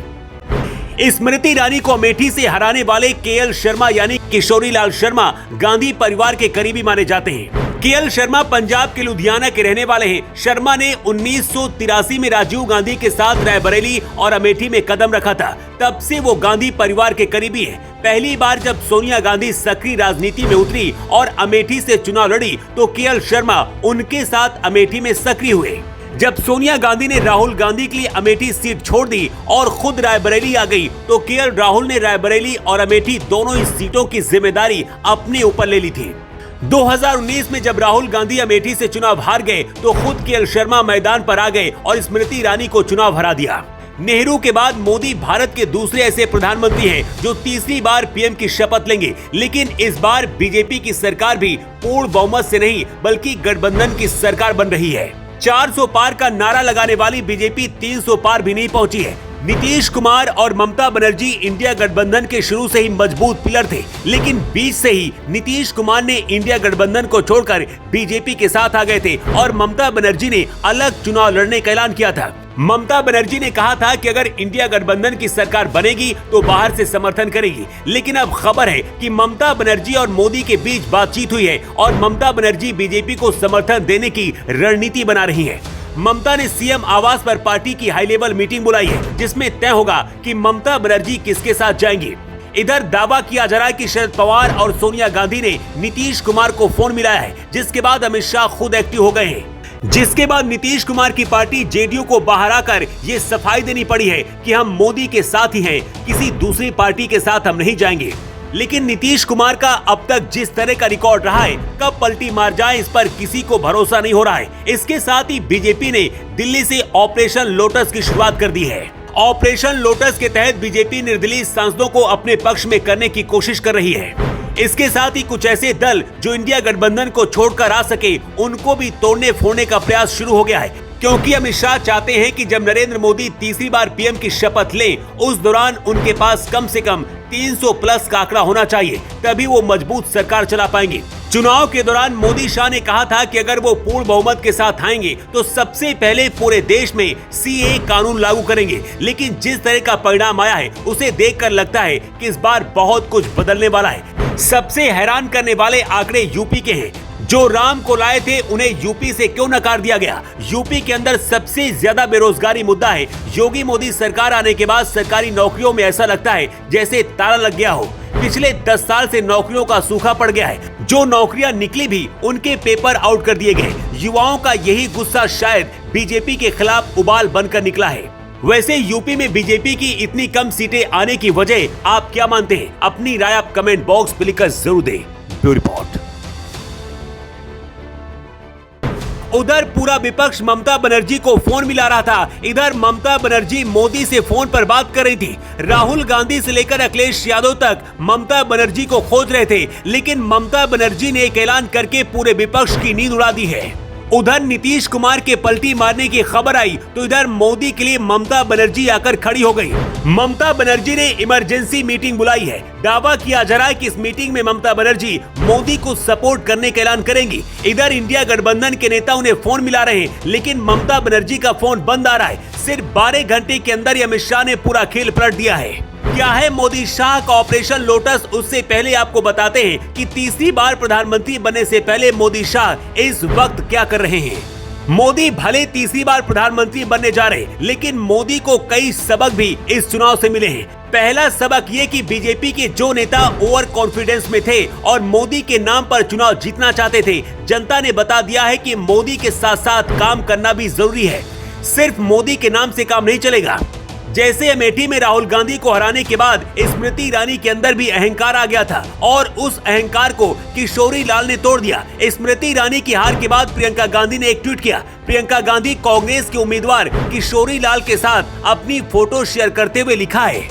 स्मृति ईरानी को अमेठी से हराने वाले केएल शर्मा यानी किशोरी लाल शर्मा गांधी परिवार के करीबी माने जाते हैं। केएल शर्मा पंजाब के लुधियाना के रहने वाले हैं। शर्मा ने 1983 में राजीव गांधी के साथ रायबरेली और अमेठी में कदम रखा था। तब से वो गांधी परिवार के करीबी हैं। पहली बार जब सोनिया गांधी सक्रिय राजनीति में उतरी और अमेठी से चुनाव लड़ी तो केएल शर्मा उनके साथ अमेठी में सक्रिय हुए। जब सोनिया गांधी ने राहुल गांधी के लिए अमेठी सीट छोड़ दी और खुद रायबरेली आ गई तो केएल राहुल ने रायबरेली और अमेठी दोनों ही सीटों की जिम्मेदारी अपने ऊपर ले ली थी। 2019 में जब राहुल गांधी अमेठी से चुनाव हार गए तो खुद केएल शर्मा मैदान पर आ गए और स्मृति ईरानी को चुनाव हरा दिया। नेहरू के बाद मोदी भारत के दूसरे ऐसे प्रधानमंत्री हैं जो तीसरी बार पीएम की शपथ लेंगे, लेकिन इस बार बीजेपी की सरकार भी पूर्ण बहुमत से नहीं बल्कि गठबंधन की सरकार बन रही है। 400 पार का नारा लगाने वाली बीजेपी 300 पार भी नहीं पहुंची है। नीतीश कुमार और ममता बनर्जी इंडिया गठबंधन के शुरू से ही मजबूत पिलर थे, लेकिन बीच से ही नीतीश कुमार ने इंडिया गठबंधन को छोड़कर बीजेपी के साथ आ गए थे और ममता बनर्जी ने अलग चुनाव लड़ने का ऐलान किया था। ममता बनर्जी ने कहा था कि अगर इंडिया गठबंधन की सरकार बनेगी तो बाहर से समर्थन करेगी, लेकिन अब खबर है कि ममता बनर्जी और मोदी के बीच बातचीत हुई है और ममता बनर्जी बीजेपी को समर्थन देने की रणनीति बना रही है। ममता ने सीएम आवास पर पार्टी की हाई लेवल मीटिंग बुलाई है, जिसमें तय होगा कि ममता बनर्जी किसके साथ जाएंगी। इधर दावा किया जा रहा है कि शरद पवार और सोनिया गांधी ने नीतीश कुमार को फोन मिलाया है, जिसके बाद अमित शाह खुद एक्टिव हो गए हैं। जिसके बाद नीतीश कुमार की पार्टी जेडीयू को बाहर आकर ये सफाई देनी पड़ी है कि हम मोदी के साथ ही हैं, किसी दूसरी पार्टी के साथ हम नहीं जाएंगे। लेकिन नीतीश कुमार का अब तक जिस तरह का रिकॉर्ड रहा है, कब पलटी मार जाए इस पर किसी को भरोसा नहीं हो रहा है। इसके साथ ही बीजेपी ने दिल्ली से ऑपरेशन लोटस की शुरुआत कर दी है। ऑपरेशन लोटस के तहत बीजेपी निर्दलीय सांसदों को अपने पक्ष में करने की कोशिश कर रही है। इसके साथ ही कुछ ऐसे दल जो इंडिया गठबंधन को छोड़कर आ सके, उनको भी तोड़ने फोड़ने का प्रयास शुरू हो गया है, क्योंकि अमित शाह चाहते हैं कि जब नरेंद्र मोदी तीसरी बार पीएम की शपथ लें, उस दौरान उनके पास कम से कम 300 प्लस का आंकड़ा होना चाहिए, तभी वो मजबूत सरकार चला पाएंगे। चुनाव के दौरान मोदी शाह ने कहा था कि अगर वो पूर्ण बहुमत के साथ आएंगे तो सबसे पहले पूरे देश में सीए कानून लागू करेंगे, लेकिन जिस तरह का परिणाम आया है उसे देखकर लगता है कि इस बार बहुत कुछ बदलने वाला है। सबसे हैरान करने वाले आंकड़े यूपी के हैं। जो राम को लाए थे उन्हें यूपी से क्यों नकार दिया गया? यूपी के अंदर सबसे ज्यादा बेरोजगारी मुद्दा है। योगी मोदी सरकार आने के बाद सरकारी नौकरियों में ऐसा लगता है जैसे ताला लग गया हो। पिछले 10 साल से नौकरियों का सूखा पड़ गया है। जो नौकरियां निकली भी उनके पेपर आउट कर दिए गए। युवाओं का यही गुस्सा शायद बीजेपी के खिलाफ उबाल बनकर निकला है। वैसे यूपी में बीजेपी की इतनी कम सीटें आने की वजह आप क्या मानते हैं? अपनी राय आप कमेंट बॉक्स में लिखकर जरूर दें। Bureau report. उधर पूरा विपक्ष ममता बनर्जी को फोन मिला रहा था। इधर ममता बनर्जी मोदी से फोन पर बात कर रही थी। राहुल गांधी से लेकर अखिलेश यादव तक ममता बनर्जी को खोज रहे थे, लेकिन ममता बनर्जी ने एक ऐलान करके पूरे विपक्ष की नींद उड़ा दी है। उधर नीतीश कुमार के पलटी मारने की खबर आई तो इधर मोदी के लिए ममता बनर्जी आकर खड़ी हो गई। ममता बनर्जी ने इमरजेंसी मीटिंग बुलाई है। दावा किया जा रहा है कि इस मीटिंग में ममता बनर्जी मोदी को सपोर्ट करने का ऐलान करेंगी। इधर इंडिया गठबंधन के नेता उन्हें फोन मिला रहे हैं, लेकिन ममता बनर्जी का फोन बंद आ रहा है। सिर्फ 12 घंटे के अंदर अमित शाह ने पूरा खेल पलट दिया है। क्या है मोदी शाह का ऑपरेशन लोटस, उससे पहले आपको बताते हैं कि तीसरी बार प्रधानमंत्री बनने से पहले मोदी शाह इस वक्त क्या कर रहे हैं। मोदी भले तीसरी बार प्रधानमंत्री बनने जा रहे, लेकिन मोदी को कई सबक भी इस चुनाव से मिले हैं। पहला सबक ये कि बीजेपी के जो नेता ओवर कॉन्फिडेंस में थे और मोदी के नाम पर चुनाव जीतना चाहते थे, जनता ने बता दिया है कि मोदी के साथ साथ काम करना भी जरूरी है। सिर्फ मोदी के नाम से काम नहीं चलेगा। जैसे अमेठी में राहुल गांधी को हराने के बाद स्मृति ईरानी के अंदर भी अहंकार आ गया था और उस अहंकार को किशोरी लाल ने तोड़ दिया। स्मृति ईरानी की हार के बाद प्रियंका गांधी ने एक ट्वीट किया। प्रियंका गांधी कांग्रेस के उम्मीदवार किशोरी लाल के साथ अपनी फोटो शेयर करते हुए लिखा है,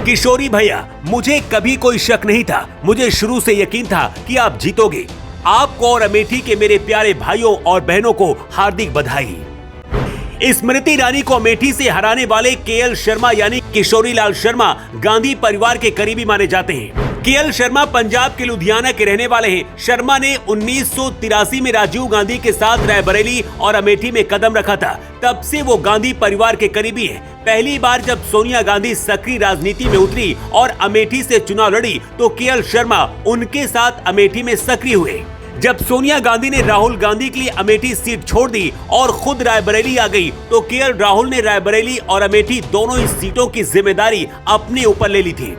किशोरी भैया, मुझे कभी कोई शक नहीं था, मुझे शुरू से यकीन था कि आप जीतोगे। आपको और अमेठी के मेरे प्यारे भाइयों और बहनों को हार्दिक बधाई। स्मृति ईरानी को अमेठी से हराने वाले केएल शर्मा यानी किशोरी लाल शर्मा गांधी परिवार के करीबी माने जाते हैं। केएल शर्मा पंजाब के लुधियाना के रहने वाले हैं। शर्मा ने 1983 में राजीव गांधी के साथ रायबरेली और अमेठी में कदम रखा था। तब से वो गांधी परिवार के करीबी हैं। पहली बार जब सोनिया गांधी सक्रिय राजनीति में उतरी और अमेठी से चुनाव लड़ी तो केएल शर्मा उनके साथ अमेठी में सक्रिय हुए। जब सोनिया गांधी ने राहुल गांधी के लिए अमेठी सीट छोड़ दी और खुद रायबरेली आ गई तो केएल राहुल ने रायबरेली और अमेठी दोनों ही सीटों की जिम्मेदारी अपने ऊपर ले ली थी।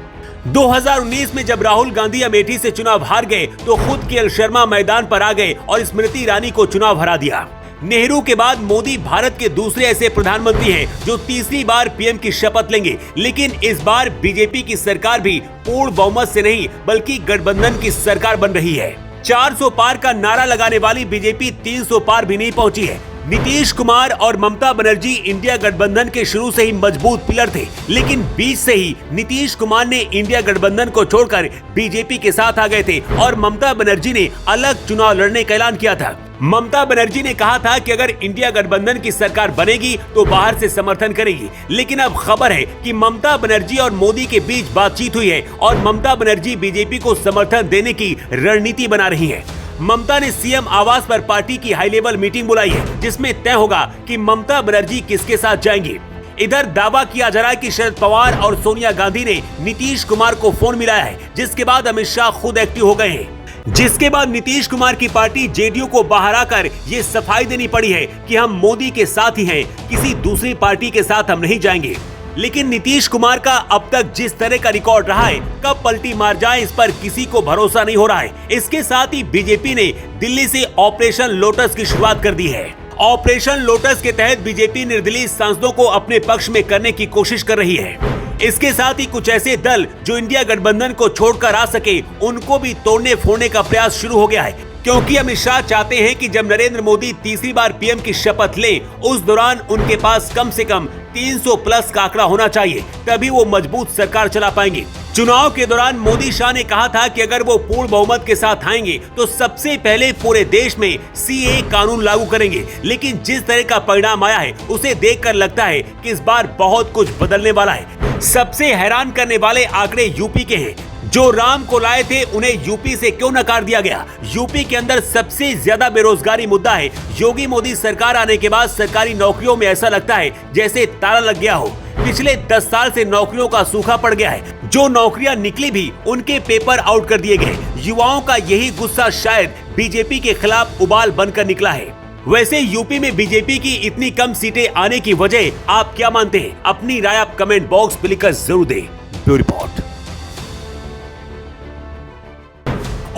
2019 में जब राहुल गांधी अमेठी से चुनाव हार गए तो खुद केएल शर्मा मैदान पर आ गए और स्मृति ईरानी को चुनाव हरा दिया। नेहरू के बाद मोदी भारत के दूसरे ऐसे प्रधानमंत्री हैं जो तीसरी बार पीएम की शपथ लेंगे, लेकिन इस बार बीजेपी की सरकार भी पूर्ण बहुमत से नहीं बल्कि गठबंधन की सरकार बन रही है। 400 पार का नारा लगाने वाली बीजेपी 300 पार भी नहीं पहुंची है। नीतीश कुमार और ममता बनर्जी इंडिया गठबंधन के शुरू से ही मजबूत पिलर थे, लेकिन बीच से ही नीतीश कुमार ने इंडिया गठबंधन को छोड़कर बीजेपी के साथ आ गए थे और ममता बनर्जी ने अलग चुनाव लड़ने का ऐलान किया था। ममता बनर्जी ने कहा था कि अगर इंडिया गठबंधन की सरकार बनेगी तो बाहर से समर्थन करेगी, लेकिन अब खबर है कि ममता बनर्जी और मोदी के बीच बातचीत हुई है और ममता बनर्जी बीजेपी को समर्थन देने की रणनीति बना रही है। ममता ने सीएम आवास पर पार्टी की हाई लेवल मीटिंग बुलाई है, जिसमें तय होगा कि ममता बनर्जी किसके साथ जाएंगी। इधर दावा किया जा रहा है कि शरद पवार और सोनिया गांधी ने नीतीश कुमार को फोन मिलाया है, जिसके बाद अमित शाह खुद एक्टिव हो गए हैं। जिसके बाद नीतीश कुमार की पार्टी जेडीयू को बाहर आकर ये सफाई देनी पड़ी है कि हम मोदी के साथ ही हैं, किसी दूसरी पार्टी के साथ हम नहीं जाएंगे। लेकिन नीतीश कुमार का अब तक जिस तरह का रिकॉर्ड रहा है, कब पलटी मार जाए इस पर किसी को भरोसा नहीं हो रहा है। इसके साथ ही बीजेपी ने दिल्ली से ऑपरेशन लोटस की शुरुआत कर दी है। ऑपरेशन लोटस के तहत बीजेपी निर्दलीय सांसदों को अपने पक्ष में करने की कोशिश कर रही है। इसके साथ ही कुछ ऐसे दल जो इंडिया गठबंधन को छोड़कर आ सके, उनको भी तोड़ने फोड़ने का प्रयास शुरू हो गया है, क्योंकि अमित शाह चाहते हैं कि जब नरेंद्र मोदी तीसरी बार पीएम की शपथ लें, उस दौरान उनके पास कम से कम 300 प्लस का आंकड़ा होना चाहिए, तभी वो मजबूत सरकार चला पाएंगे। चुनाव के दौरान मोदी शाह ने कहा था कि अगर वो पूर्ण बहुमत के साथ आएंगे तो सबसे पहले पूरे देश में सीए कानून लागू करेंगे, लेकिन जिस तरह का परिणाम आया है उसे देखकर लगता है कि इस बार बहुत कुछ बदलने वाला है। सबसे हैरान करने वाले आंकड़े यूपी के हैं। जो राम को लाए थे उन्हें यूपी से क्यों नकार दिया गया? यूपी के अंदर सबसे ज्यादा बेरोजगारी मुद्दा है। योगी मोदी सरकार आने के बाद सरकारी नौकरियों में ऐसा लगता है जैसे ताला लग गया हो। पिछले 10 साल से नौकरियों का सूखा पड़ गया है। जो नौकरियां निकली भी उनके पेपर आउट कर दिए गए। युवाओं का यही गुस्सा शायद बीजेपी के खिलाफ उबाल बनकर निकला है। वैसे यूपी में बीजेपी की इतनी कम सीटें आने की वजह आप क्या मानते हैं? अपनी राय आप कमेंट बॉक्स में लिखकर जरूर दें। Bureau report.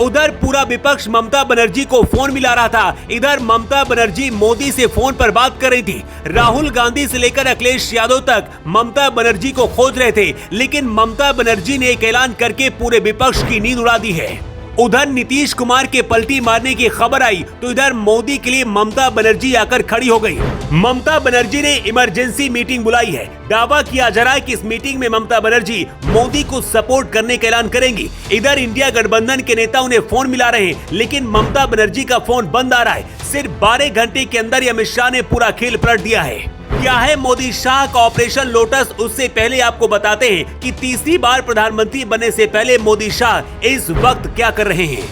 उधर पूरा विपक्ष ममता बनर्जी को फोन मिला रहा था। इधर ममता बनर्जी मोदी से फोन पर बात कर रही थी। राहुल गांधी से लेकर अखिलेश यादव तक ममता बनर्जी को खोज रहे थे, लेकिन ममता बनर्जी ने एक ऐलान करके पूरे विपक्ष की नींद उड़ा दी है। उधर नीतीश कुमार के पलटी मारने की खबर आई तो इधर मोदी के लिए ममता बनर्जी आकर खड़ी हो गई। ममता बनर्जी ने इमरजेंसी मीटिंग बुलाई है। दावा किया जा रहा है कि इस मीटिंग में ममता बनर्जी मोदी को सपोर्ट करने का ऐलान करेंगी। इधर इंडिया गठबंधन के नेता उन्हें फोन मिला रहे हैं, लेकिन ममता बनर्जी का फोन बंद आ रहा है। सिर्फ 12 घंटे के अंदर अमित शाह ने पूरा खेल पलट दिया है। क्या है मोदी शाह का ऑपरेशन लोटस, उससे पहले आपको बताते हैं कि तीसरी बार प्रधानमंत्री बनने से पहले मोदी शाह इस वक्त क्या कर रहे हैं।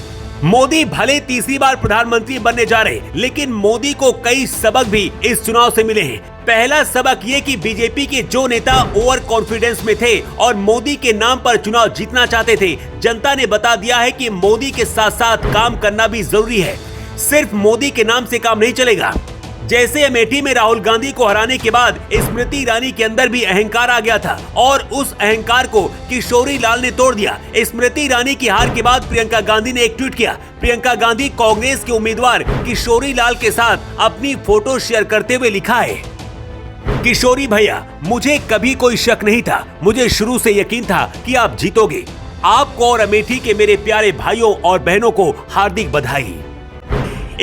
मोदी भले तीसरी बार प्रधानमंत्री बनने जा रहे, लेकिन मोदी को कई सबक भी इस चुनाव से मिले हैं। पहला सबक ये कि बीजेपी के जो नेता ओवर कॉन्फिडेंस में थे और मोदी के नाम पर चुनाव जीतना चाहते थे, जनता ने बता दिया है कि मोदी के साथ साथ काम करना भी जरूरी है। सिर्फ मोदी के नाम से काम नहीं चलेगा। जैसे अमेठी में राहुल गांधी को हराने के बाद स्मृति ईरानी के अंदर भी अहंकार आ गया था और उस अहंकार को किशोरी लाल ने तोड़ दिया। स्मृति ईरानी की हार के बाद प्रियंका गांधी ने एक ट्वीट किया। प्रियंका गांधी कांग्रेस के उम्मीदवार किशोरी लाल के साथ अपनी फोटो शेयर करते हुए लिखा है, किशोरी भैया, मुझे कभी कोई शक नहीं था, मुझे शुरू से यकीन था कि आप जीतोगे। आपको और अमेठी के मेरे प्यारे भाइयों और बहनों को हार्दिक बधाई।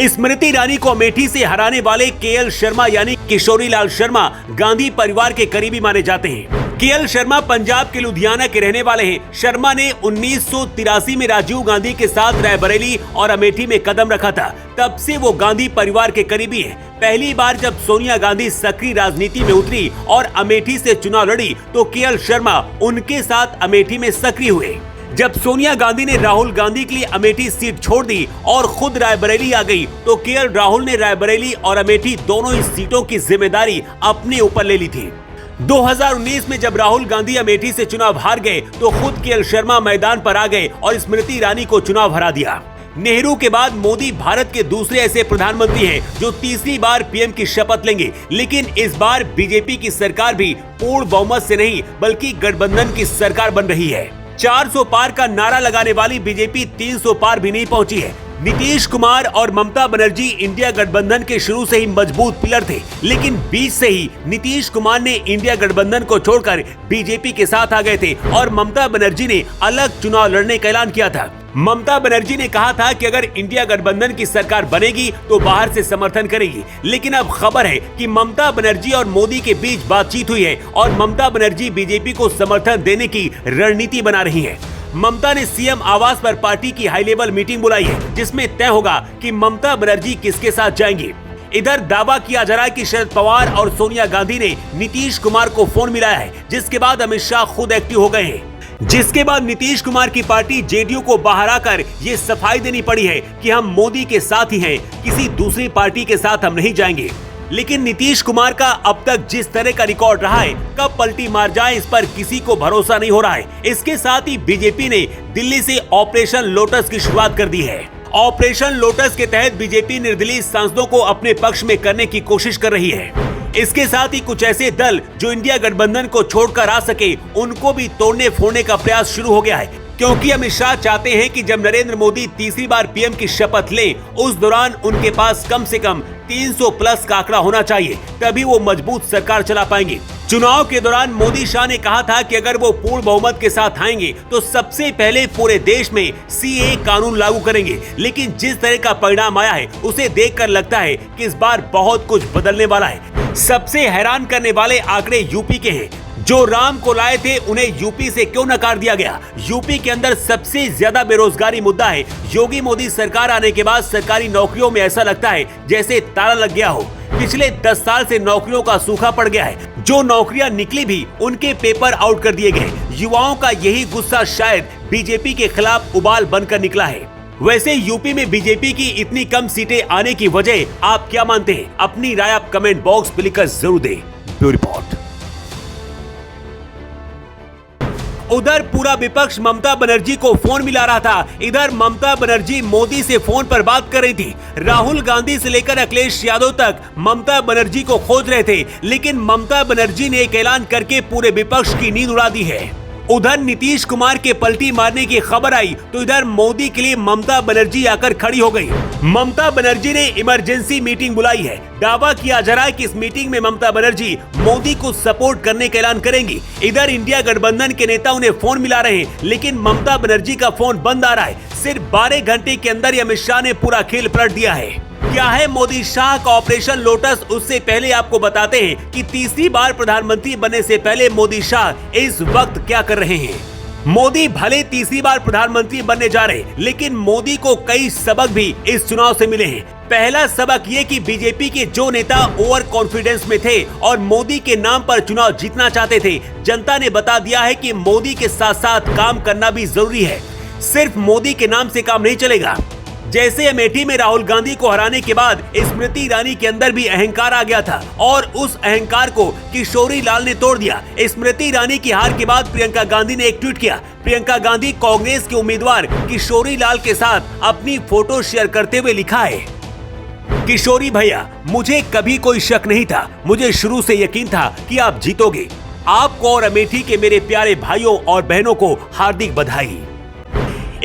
स्मृति ईरानी को अमेठी से हराने वाले केएल शर्मा यानी किशोरी लाल शर्मा गांधी परिवार के करीबी माने जाते हैं। केएल शर्मा पंजाब के लुधियाना के रहने वाले हैं। शर्मा ने 1983 में राजीव गांधी के साथ रायबरेली और अमेठी में कदम रखा था। तब से वो गांधी परिवार के करीबी हैं। पहली बार जब सोनिया गांधी सक्रिय राजनीति में उतरी और अमेठी से चुनाव लड़ी तो केएल शर्मा उनके साथ अमेठी में सक्रिय हुए। जब सोनिया गांधी ने राहुल गांधी के लिए अमेठी सीट छोड़ दी और खुद रायबरेली आ गई तो केएल राहुल ने रायबरेली और अमेठी दोनों ही सीटों की जिम्मेदारी अपने ऊपर ले ली थी। 2019 में जब राहुल गांधी अमेठी से चुनाव हार गए तो खुद केएल शर्मा मैदान पर आ गए और स्मृति ईरानी को चुनाव हरा दिया। नेहरू के बाद मोदी भारत के दूसरे ऐसे प्रधानमंत्री हैं जो तीसरी बार पीएम की शपथ लेंगे, लेकिन इस बार बीजेपी की सरकार भी पूर्ण बहुमत से नहीं बल्कि गठबंधन की सरकार बन रही है। 400 पार का नारा लगाने वाली बीजेपी 300 पार भी नहीं पहुंची है। नीतीश कुमार और ममता बनर्जी इंडिया गठबंधन के शुरू से ही मजबूत पिलर थे, लेकिन बीच से ही नीतीश कुमार ने इंडिया गठबंधन को छोड़कर बीजेपी के साथ आ गए थे और ममता बनर्जी ने अलग चुनाव लड़ने का ऐलान किया था। ममता बनर्जी ने कहा था कि अगर इंडिया गठबंधन की सरकार बनेगी तो बाहर से समर्थन करेगी, लेकिन अब खबर है कि ममता बनर्जी और मोदी के बीच बातचीत हुई है और ममता बनर्जी बीजेपी को समर्थन देने की रणनीति बना रही है। ममता ने सीएम आवास पर पार्टी की हाई लेवल मीटिंग बुलाई है, जिसमें तय होगा कि ममता बनर्जी किसके साथ जाएंगी। इधर दावा किया जा रहा है कि शरद पवार और सोनिया गांधी ने नीतीश कुमार को फोन मिलाया है, जिसके बाद अमित शाह खुद एक्टिव हो गए हैं। जिसके बाद नीतीश कुमार की पार्टी जेडीयू को बाहर आकर ये सफाई देनी पड़ी है कि हम मोदी के साथ ही हैं, किसी दूसरी पार्टी के साथ हम नहीं जाएंगे। लेकिन नीतीश कुमार का अब तक जिस तरह का रिकॉर्ड रहा है, कब पलटी मार जाए इस पर किसी को भरोसा नहीं हो रहा है। इसके साथ ही बीजेपी ने दिल्ली से ऑपरेशन लोटस की शुरुआत कर दी है। ऑपरेशन लोटस के तहत बीजेपी निर्दलीय सांसदों को अपने पक्ष में करने की कोशिश कर रही है। इसके साथ ही कुछ ऐसे दल जो इंडिया गठबंधन को छोड़कर आ सके, उनको भी तोड़ने फोड़ने का प्रयास शुरू हो गया है, क्योंकि अमित शाह चाहते हैं कि जब नरेंद्र मोदी तीसरी बार पीएम की शपथ लें, उस दौरान उनके पास कम से कम 300 प्लस का आंकड़ा होना चाहिए, तभी वो मजबूत सरकार चला पाएंगे। चुनाव के दौरान मोदी शाह ने कहा था कि अगर वो पूर्ण बहुमत के साथ आएंगे तो सबसे पहले पूरे देश में सीए कानून लागू करेंगे, लेकिन जिस तरह का परिणाम आया है उसे देखकर लगता है कि इस बार बहुत कुछ बदलने वाला है। सबसे हैरान करने वाले आंकड़े यूपी के हैं। जो राम को लाए थे उन्हें यूपी से क्यों नकार दिया गया। यूपी के अंदर सबसे ज्यादा बेरोजगारी मुद्दा है। योगी मोदी सरकार आने के बाद सरकारी नौकरियों में ऐसा लगता है जैसे ताला लग गया हो। पिछले 10 साल से नौकरियों का सूखा पड़ गया है। जो नौकरियां निकली भी उनके पेपर आउट कर दिए गए। युवाओं का यही गुस्सा शायद बीजेपी के खिलाफ उबाल बनकर निकला है। वैसे यूपी में बीजेपी की इतनी कम सीटें आने की वजह आप क्या मानते हैं? अपनी राय आप कमेंट बॉक्स में लिखकर जरूर दें। Bureau report. उधर पूरा विपक्ष ममता बनर्जी को फोन मिला रहा था। इधर ममता बनर्जी मोदी से फोन पर बात कर रही थी। राहुल गांधी से लेकर अखिलेश यादव तक ममता बनर्जी को खोज रहे थे, लेकिन ममता बनर्जी ने एक ऐलान करके पूरे विपक्ष की नींद उड़ा दी है। उधर नीतीश कुमार के पलटी मारने की खबर आई तो इधर मोदी के लिए ममता बनर्जी आकर खड़ी हो गई। ममता बनर्जी ने इमरजेंसी मीटिंग बुलाई है। दावा किया जा रहा है कि इस मीटिंग में ममता बनर्जी मोदी को सपोर्ट करने का ऐलान करेंगी। इधर इंडिया गठबंधन के नेता उन्हें फोन मिला रहे हैं, लेकिन ममता बनर्जी का फोन बंद आ रहा है। सिर्फ 12 घंटे के अंदर ही अमित शाह ने पूरा खेल पलट दिया है। क्या है मोदी शाह का ऑपरेशन लोटस, उससे पहले आपको बताते हैं कि तीसरी बार प्रधानमंत्री बनने से पहले मोदी शाह इस वक्त क्या कर रहे हैं। मोदी भले तीसरी बार प्रधानमंत्री बनने जा रहे, लेकिन मोदी को कई सबक भी इस चुनाव से मिले हैं। पहला सबक ये कि बीजेपी के जो नेता ओवर कॉन्फिडेंस में थे और मोदी के नाम पर चुनाव जीतना चाहते थे, जनता ने बता दिया है कि मोदी के साथ साथ काम करना भी जरूरी है। सिर्फ मोदी के नाम से काम नहीं चलेगा। जैसे अमेठी में राहुल गांधी को हराने के बाद स्मृति ईरानी के अंदर भी अहंकार आ गया था और उस अहंकार को किशोरी लाल ने तोड़ दिया। स्मृति ईरानी की हार के बाद प्रियंका गांधी ने एक ट्वीट किया। प्रियंका गांधी कांग्रेस के उम्मीदवार किशोरी लाल के साथ अपनी फोटो शेयर करते हुए लिखा है, किशोरी भैया, मुझे कभी कोई शक नहीं था, मुझे शुरू से यकीन था कि आप जीतोगे। आपको और अमेठी के मेरे प्यारे भाइयों और बहनों को हार्दिक बधाई।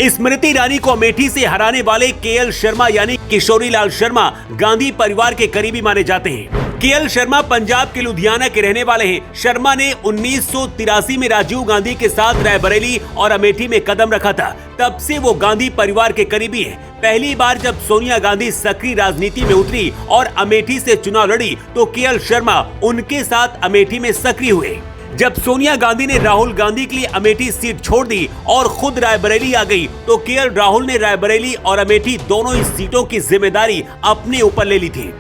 स्मृति ईरानी को अमेठी से हराने वाले केएल शर्मा यानी किशोरी लाल शर्मा गांधी परिवार के करीबी माने जाते हैं। केएल शर्मा पंजाब के लुधियाना के रहने वाले हैं। शर्मा ने 1983 में राजीव गांधी के साथ रायबरेली और अमेठी में कदम रखा था। तब से वो गांधी परिवार के करीबी हैं। पहली बार जब सोनिया गांधी सक्रिय राजनीति में उतरी और अमेठी से चुनाव लड़ी तो केएल शर्मा उनके साथ अमेठी में सक्रिय हुए। जब सोनिया गांधी ने राहुल गांधी के लिए अमेठी सीट छोड़ दी और खुद रायबरेली आ गई तो केएल राहुल ने रायबरेली और अमेठी दोनों ही सीटों की जिम्मेदारी अपने ऊपर ले ली थी।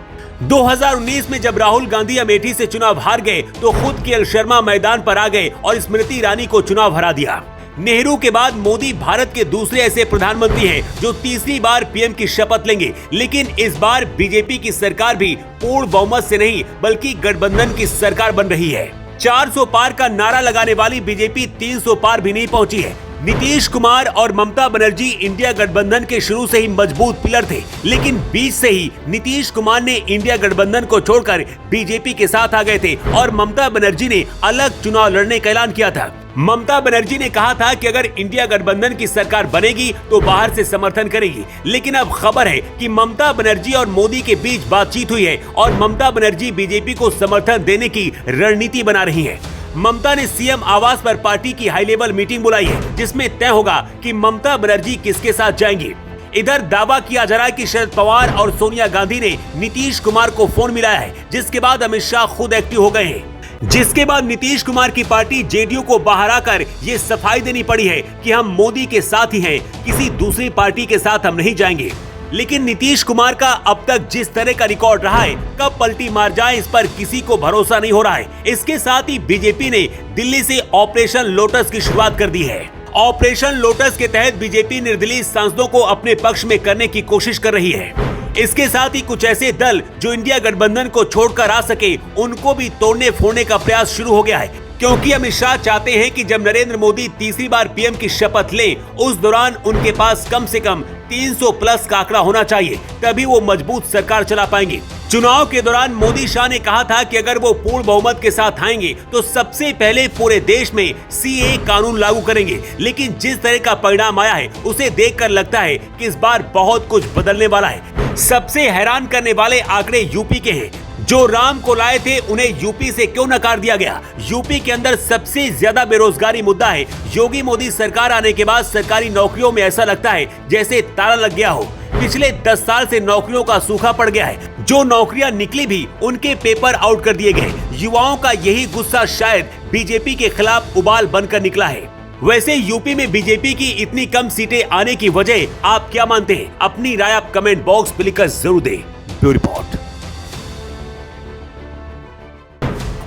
2019 में जब राहुल गांधी अमेठी से चुनाव हार गए तो खुद केएल शर्मा मैदान पर आ गए और स्मृति ईरानी को चुनाव हरा दिया। नेहरू के बाद मोदी भारत के दूसरे ऐसे प्रधानमंत्री हैं जो तीसरी बार पीएम की शपथ लेंगे, लेकिन इस बार बीजेपी की सरकार भी पूर्ण बहुमत से नहीं बल्कि गठबंधन की सरकार बन रही है। 400 पार का नारा लगाने वाली बीजेपी 300 पार भी नहीं पहुंची है। नीतीश कुमार और ममता बनर्जी इंडिया गठबंधन के शुरू से ही मजबूत पिलर थे, लेकिन बीच से ही नीतीश कुमार ने इंडिया गठबंधन को छोड़कर बीजेपी के साथ आ गए थे और ममता बनर्जी ने अलग चुनाव लड़ने का ऐलान किया था। ममता बनर्जी ने कहा था कि अगर इंडिया गठबंधन की सरकार बनेगी तो बाहर से समर्थन करेगी, लेकिन अब खबर है कि ममता बनर्जी और मोदी के बीच बातचीत हुई है और ममता बनर्जी बीजेपी को समर्थन देने की रणनीति बना रही है। ममता ने सीएम आवास पर पार्टी की हाई लेवल मीटिंग बुलाई है, जिसमें तय होगा कि ममता बनर्जी किसके साथ जाएंगी। इधर दावा किया जा रहा है कि शरद पवार और सोनिया गांधी ने नीतीश कुमार को फोन मिलाया है, जिसके बाद अमित शाह खुद एक्टिव हो गए हैं। जिसके बाद नीतीश कुमार की पार्टी जेडीयू को बाहर आकर ये सफाई देनी पड़ी है कि हम मोदी के साथ ही हैं, किसी दूसरी पार्टी के साथ हम नहीं जाएंगे। लेकिन नीतीश कुमार का अब तक जिस तरह का रिकॉर्ड रहा है, कब पलटी मार जाए इस पर किसी को भरोसा नहीं हो रहा है। इसके साथ ही बीजेपी ने दिल्ली से ऑपरेशन लोटस की शुरुआत कर दी है। ऑपरेशन लोटस के तहत बीजेपी निर्दलीय सांसदों को अपने पक्ष में करने की कोशिश कर रही है। इसके साथ ही कुछ ऐसे दल जो इंडिया गठबंधन को छोड़कर आ सके, उनको भी तोड़ने फोड़ने का प्रयास शुरू हो गया है, क्योंकि अमित शाह चाहते हैं कि जब नरेंद्र मोदी तीसरी बार पीएम की शपथ लें, उस दौरान उनके पास कम से कम 300 प्लस का आंकड़ा होना चाहिए, तभी वो मजबूत सरकार चला पाएंगे। चुनाव के दौरान मोदी शाह ने कहा था कि अगर वो पूर्ण बहुमत के साथ आएंगे तो सबसे पहले पूरे देश में सीए कानून लागू करेंगे, लेकिन जिस तरह का परिणाम आया है उसे देखकर लगता है कि इस बार बहुत कुछ बदलने वाला है। सबसे हैरान करने वाले आंकड़े यूपी के हैं। जो राम को लाए थे उन्हें यूपी से क्यों नकार दिया गया? यूपी के अंदर सबसे ज्यादा बेरोजगारी मुद्दा है। योगी मोदी सरकार आने के बाद सरकारी नौकरियों में ऐसा लगता है जैसे ताला लग गया हो। पिछले 10 साल से नौकरियों का सूखा पड़ गया है। जो नौकरियां निकली भी उनके पेपर आउट कर दिए गए। युवाओं का यही गुस्सा शायद बीजेपी के खिलाफ उबाल बनकर निकला है। वैसे यूपी में बीजेपी की इतनी कम सीटें आने की वजह आप क्या मानते हैं? अपनी राय आप कमेंट बॉक्स में लिखकर जरूर दें। Bureau report.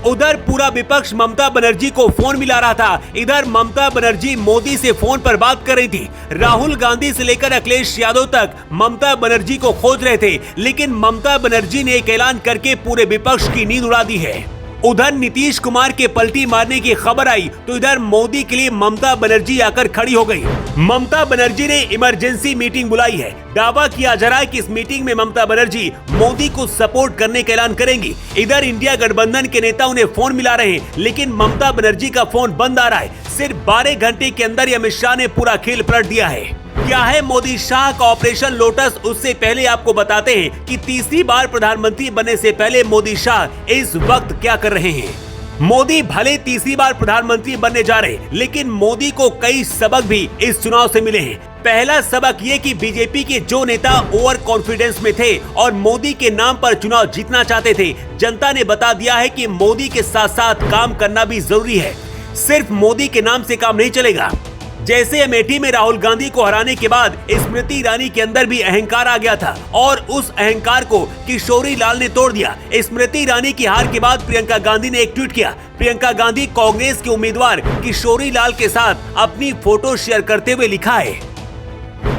उधर पूरा विपक्ष ममता बनर्जी को फोन मिला रहा था। इधर ममता बनर्जी मोदी से फोन पर बात कर रही थी। राहुल गांधी से लेकर अखिलेश यादव तक ममता बनर्जी को खोज रहे थे, लेकिन ममता बनर्जी ने एक ऐलान करके पूरे विपक्ष की नींद उड़ा दी है। उधर नीतीश कुमार के पलटी मारने की खबर आई तो इधर मोदी के लिए ममता बनर्जी आकर खड़ी हो गई। ममता बनर्जी ने इमरजेंसी मीटिंग बुलाई है। दावा किया जा रहा है कि इस मीटिंग में ममता बनर्जी मोदी को सपोर्ट करने का ऐलान करेंगी। इधर इंडिया गठबंधन के नेता उन्हें फोन मिला रहे हैं, लेकिन ममता बनर्जी का फोन बंद आ रहा है। सिर्फ 12 घंटे के अंदर अमित शाह ने पूरा खेल पलट दिया है। क्या है मोदी शाह का ऑपरेशन लोटस, उससे पहले आपको बताते हैं कि तीसरी बार प्रधानमंत्री बनने से पहले मोदी शाह इस वक्त क्या कर रहे हैं। मोदी भले तीसरी बार प्रधानमंत्री बनने जा रहे, लेकिन मोदी को कई सबक भी इस चुनाव से मिले हैं। पहला सबक ये कि बीजेपी के जो नेता ओवर कॉन्फिडेंस में थे और मोदी के नाम पर चुनाव जीतना चाहते थे, जनता ने बता दिया है कि मोदी के साथ साथ काम करना भी जरूरी है। सिर्फ मोदी के नाम से काम नहीं चलेगा। जैसे अमेठी में राहुल गांधी को हराने के बाद स्मृति ईरानी के अंदर भी अहंकार आ गया था और उस अहंकार को किशोरी लाल ने तोड़ दिया। स्मृति ईरानी की हार के बाद प्रियंका गांधी ने एक ट्वीट किया। प्रियंका गांधी कांग्रेस के उम्मीदवार किशोरी लाल के साथ अपनी फोटो शेयर करते हुए लिखा है,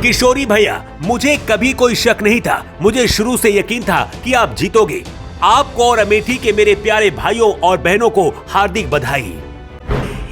किशोरी भैया, मुझे कभी कोई शक नहीं था, मुझे शुरू से यकीन था कि आप जीतोगे। आपको और अमेठी के मेरे प्यारे भाइयों और बहनों को हार्दिक बधाई।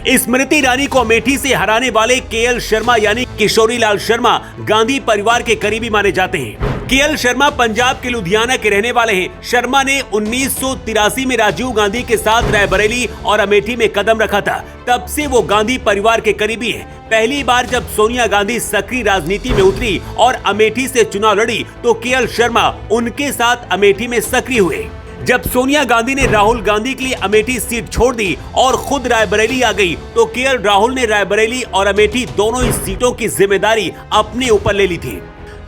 स्मृति ईरानी को अमेठी से हराने वाले केएल शर्मा यानी किशोरी लाल शर्मा गांधी परिवार के करीबी माने जाते हैं। केएल शर्मा पंजाब के लुधियाना के रहने वाले हैं। शर्मा ने 1983 में राजीव गांधी के साथ रायबरेली और अमेठी में कदम रखा था। तब से वो गांधी परिवार के करीबी हैं। पहली बार जब सोनिया गांधी सक्रिय राजनीति में उतरी और अमेठी से चुनाव लड़ी तो केएल शर्मा उनके साथ अमेठी में सक्रिय हुए। जब सोनिया गांधी ने राहुल गांधी के लिए अमेठी सीट छोड़ दी और खुद रायबरेली आ गई तो केएल राहुल ने रायबरेली और अमेठी दोनों ही सीटों की जिम्मेदारी अपने ऊपर ले ली थी।